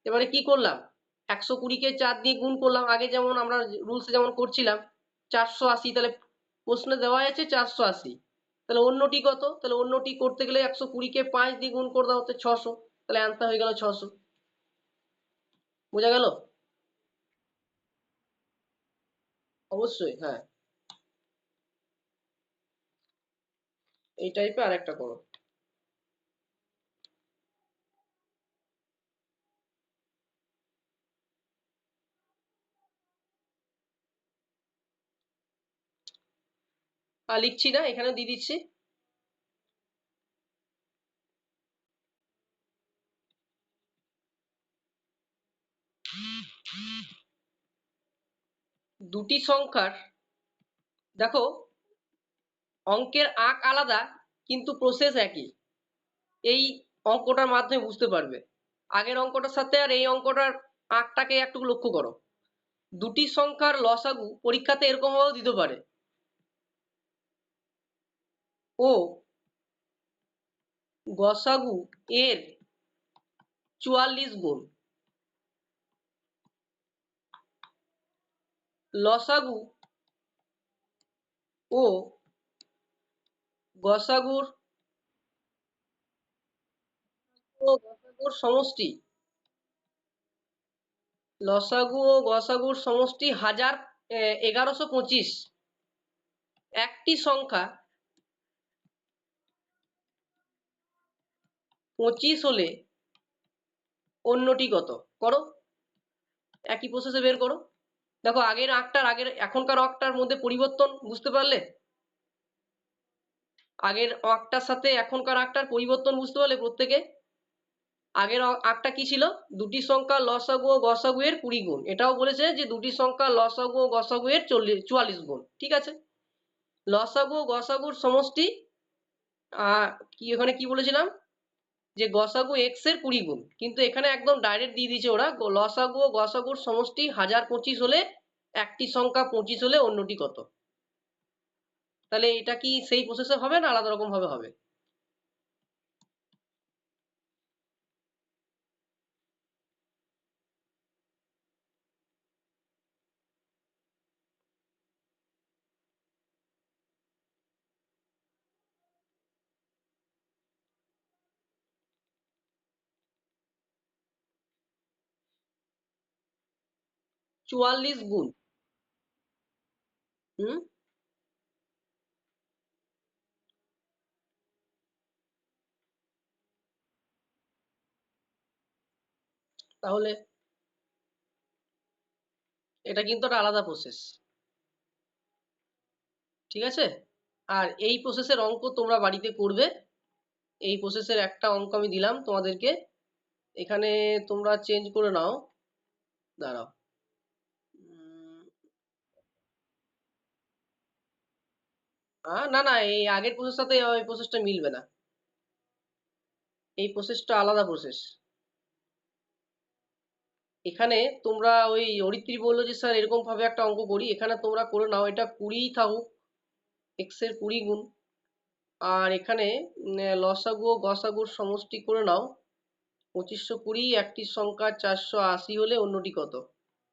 এবারে কি করলাম, 120কে 4 দিয়ে গুণ করলাম, আগে যেমন আমরা রুলসে যেমন করছিলাম 480, তাহলে প্রশ্নে দেওয়া আছে 480, তাহলে অন্যটি কত, তাহলে অন্যটি করতে গেলে 120কে 5 দিয়ে গুণ করে দেওয়া হচ্ছে 600, তাহলে অ্যান্সার হয়ে গেল 600। বোঝা গেল? অবশ্যই, হ্যাঁ। এই টাইপে আরেকটা করো। আর লিখছি না, এখানে দিয়ে দিচ্ছি। দুটি সংখ্যার, দেখো অঙ্কের আঁক আলাদা কিন্তু প্রসেস একই, এই অঙ্কটার মাধ্যমে বুঝতে পারবে। আগের অঙ্কটার সাথে আর এই অঙ্কটার আঁকটাকে একটু লক্ষ্য করো। দুটি সংখ্যার লসাগু পরীক্ষাতে এরকম ভাবেও দিতে পারে, ও গসাগু এর 44 গুণ, লসাগু ও গসাগুর সমষ্টি, লসাগু ও গসাগুর সমষ্টি 1125। একটি সংখ্যা 25 হলে অন্যটি কত, করো একই প্রসেসে বের করো। দেখো আগের আঁকটার এখনকার আঁকটার মধ্যে পরিবর্তন বুঝতে পারলে, আগের আঁকটার সাথে এখনকার আঁকটার পরিবর্তন বুঝতে পারলে প্রত্যেকে। আগের আঁকটা কি ছিল, দুটি সংখ্যা লসাগু ও গসাগু এর 20 গুণ, এটাও বলেছে যে দুটি সংখ্যা লসাগু ও গসাগু এর 44 গুণ, ঠিক আছে। লসাগু ও গসাগুর সমষ্টি, কি এখানে কি বলেছিলাম যে গসাগু এক্স এর 20 গুণ, কিন্তু এখানে একদম ডাইরেক্ট দিয়ে দিয়েছে ওরা, লসাগু ও গসাগুর সমষ্টি 1025 হলে একটি সংখ্যা 25 হলে অন্যটি কত। তাহলে এটা কি সেই প্রসেসে হবে না আলাদা রকম ভাবে হবে? চুয়াল্লিশ গুণ, হুম, তাহলে এটা কিন্তু একটা আলাদা প্রসেস, ঠিক আছে। আর এই প্রসেসের অঙ্ক তোমরা বাড়িতে করবে, এই প্রসেসের একটা অঙ্ক আমি দিলাম তোমাদেরকে, এখানে তোমরা চেঞ্জ করে নাও, দাঁড়াও। না না, এই আগের প্রসেস সাথে এই প্রসেসটা মিলবে না, এই প্রসেসটা আলাদা প্রসেস। এখানে তোমরা ওই অরিত্রী বললো যে স্যার এরকম ভাবে একটা অঙ্ক করি, এখানে তোমরা করে নাও এটা 20 থাকুক, এক্স এর 20 গুণ, আর এখানে লসাগু ও গসাগুর সমষ্টি করে নাও 2520, একটি সংখ্যা 480 হলে অন্যটি কত।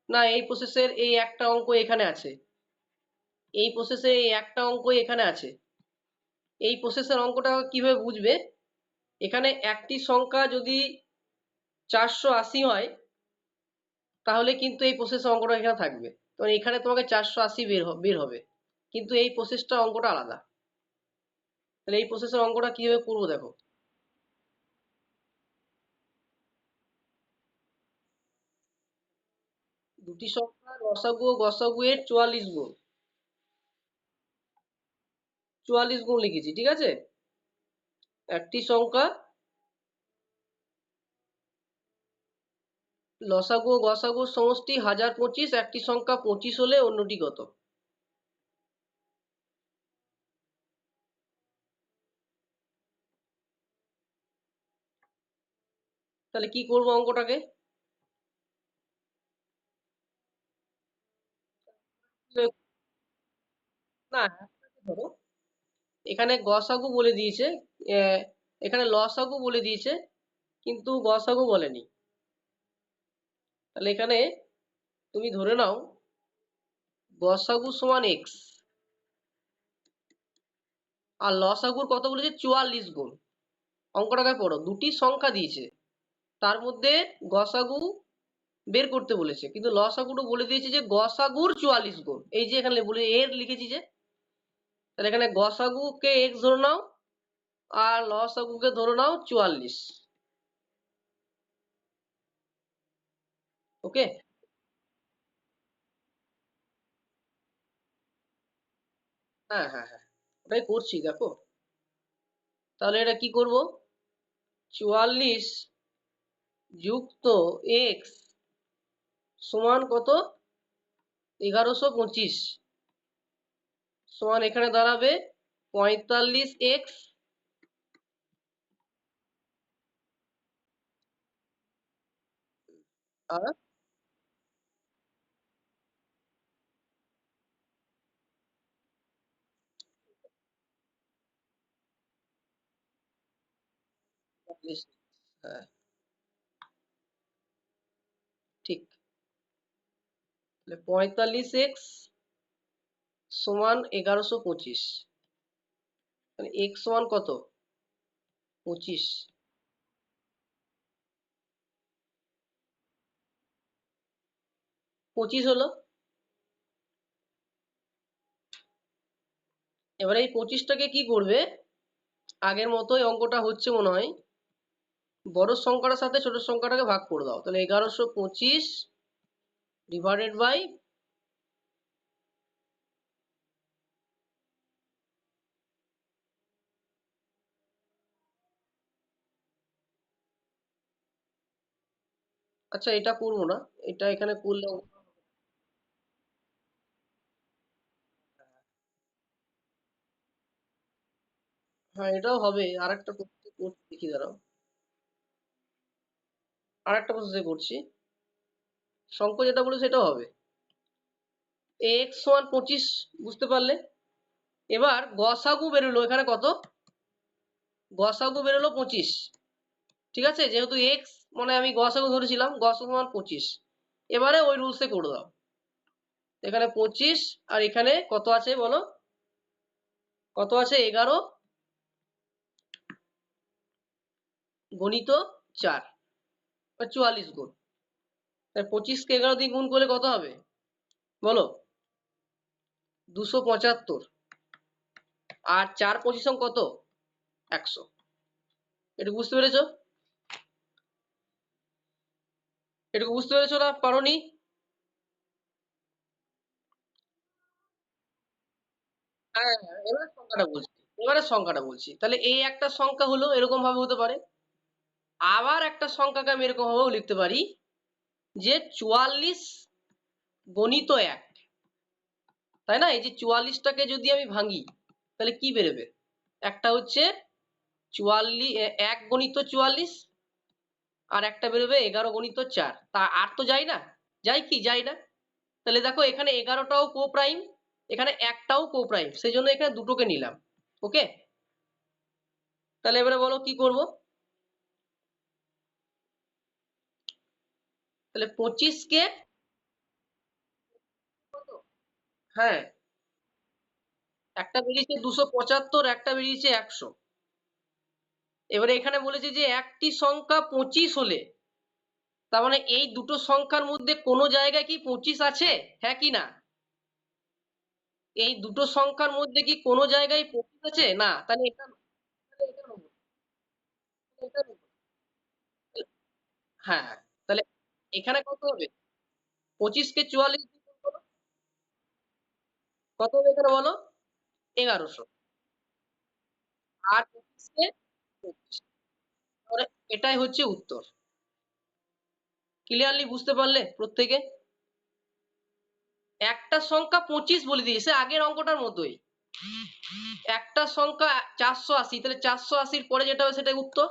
না, এই প্রসেসের এই একটা অঙ্ক এখানে আছে, এই প্রসেসে এই একটা অঙ্ক এখানে আছে। এই প্রসেসের অঙ্কটা কিভাবে বুঝবে, এখানে একটি সংখ্যা যদি 480 হয় তাহলে কিন্তু এই প্রসেসের অঙ্কটা এখানে থাকবে, তো এখানে তোমাকে 480 বের হবে, কিন্তু এই প্রসেসটা অঙ্কটা আলাদা। তাহলে এই প্রসেসের অঙ্কটা কিভাবে করবো দেখো, দুটি সংখ্যা লসাগু ও গসাগু এর 44 গুণ, 44 গুণ লিখেছি, ঠিক আছে। একটি সংখ্যা লসাগু ও গসাগুর সমষ্টি 1025, একটি সংখ্যা 25 হলে অন্যটি কত? তাহলে কি করবো অঙ্কটাকে? না, ধরো এখানে গসাগু বলে দিয়েছে, এখানে লসাগু বলে দিয়েছে, কিন্তু গসাগু বলেনি। তাহলে এখানে তুমি ধরে নাও গসাগু সমান এক্স, আর লসাগুর কত বলেছে 44 গুণ। অঙ্কটাকে পড়ো, দুটি সংখ্যা দিয়েছে, তার মধ্যে গসাগু বের করতে বলেছে, কিন্তু লসাগুটা বলে দিয়েছে যে গসাগুর 44 গুণ। এই যে এখানে বলে এর লিখেছি যে, তাহলে এখানে গসাগুকে এক্স ধরে নাও আর লসাগুকে ধরে নাও 44। ওকে। হ্যাঁ হ্যাঁ হ্যাঁ, ওটাই করছি দেখো। তাহলে এটা কি করব? 44 যুক্ত এক্স সমান কত? 1125 সমান এখানে দাঁড়াবে 45 এক্স আর হ্যাঁ ঠিক। তাহলে 45 এক্স সমান 1125, মানে এক্স সমান কত? 25। 25 হলো। এবারে এই 25টাকে কি করবে? আগের মতোই অঙ্কটা হচ্ছে মনে হয়, বড় সংখ্যাটার সাথে ছোট সংখ্যাটাকে ভাগ করে দাও। তাহলে 1125 ডিভাইডেড বাই, আচ্ছা এটা করবো না, এটা এখানে করলে হ্যাঁ এটাও হবে। আরেকটা করতে করতে দেখি দাঁড়াও, আরেকটা প্রসেসে করছি। শঙ্কর যেটা বলে সেটাও হবে। এক্স সমান 25, বুঝতে পারলে? এবার গসাগু বেরোলো এখানে কত? গসাগু বেরোলো 25। ঠিক আছে, যেহেতু এক্স মানে আমি গসাগু ধরেছিলাম, গসাগু সমান 25। এবারে ওই রুলসে করে দাও। এখানে 25 আর এখানে কত আছে বলো? কত আছে? 11 গণিত 4, 44 গুণ। 25কে 11 দিয়ে গুণ করলে কত হবে বলো? 275। আর 4 25 কত? 100। এটা বুঝতে পেরেছো? এটুকু বুঝতে পেরেছো না পারোনি? হ্যাঁ হ্যাঁ, এবারে সংখ্যাটা বলছি। তাহলে এই একটা সংখ্যা হলো, এরকম ভাবে হতে পারে। আবার একটা সংখ্যাকে আমি এরকম ভাবেও লিখতে পারি যে 44 গণিত 1, তাই না? এই যে 44টাকে যদি আমি ভাঙি তাহলে কি বেরোবে? একটা হচ্ছে 44, 1 গণিত 44, আর একটা বেরোবে 11 গণিত 4। তা আর তো যায় না? যায় কি? যায় না। তাহলে দেখো এখানে 11টাও কো প্রাইম, এখানে একটাও কো প্রাইম, সেই জন্য এখানে দুটোকে নিলাম। ওকে। তাহলে এবারে বলো কি করব? তাহলে 25কে, হ্যাঁ একটা বেরিয়েছে 275, একটা বেরিয়েছে 100। এবারে এখানে বলেছে যে একটি সংখ্যা 25 হলে, তার মানে এই দুটো সংখ্যার মধ্যে কোনো জায়গায় কি 25 আছে? হ্যাঁ কি না? এই দুটো সংখ্যার মধ্যে কি কোনো জায়গায় 25 আছে? না, তাহলে এটা, তাহলে এটা নেবো, এটা নেবো। হ্যাঁ, তাহলে এখানে কত হবে? 25কে 44 দিয়ে গুণ করো, কত হবে এখানে বলো? 1100। আর 25কে 25, তাহলে এটাই হচ্ছে উত্তর। ক্লিয়ারলি বুঝতে পারলে প্রত্যেকে? একটা সংখ্যা 25 বলে দিয়েছে আগের অঙ্কটার মতোই। একটা সংখ্যা 480, তাহলে 480 পরে যেটা হবে সেটাই উত্তর।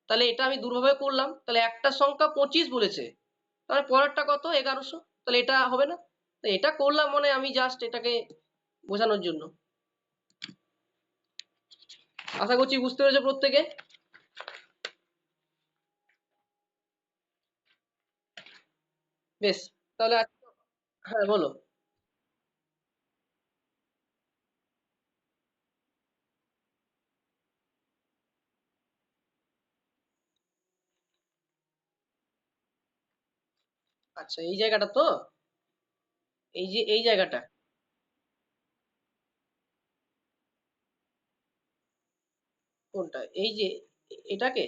তাহলে এটা আমি দুভাবে করলাম, তাহলে একটা সংখ্যা 25 বলেছে, তাহলে পরেরটা কত? 1100, তাহলে এটা হবে না? তো এটা করলাম মানে আমি জাস্ট এটাকে বোঝানোর জন্য। আশা করছি বুঝতে পেরেছো প্রত্যেকে। বেশ, তাহলে হ্যাঁ বলো। আচ্ছা, এই জায়গাটা তো, এই যে এই জায়গাটা, কোনটা? এই যে এটাকে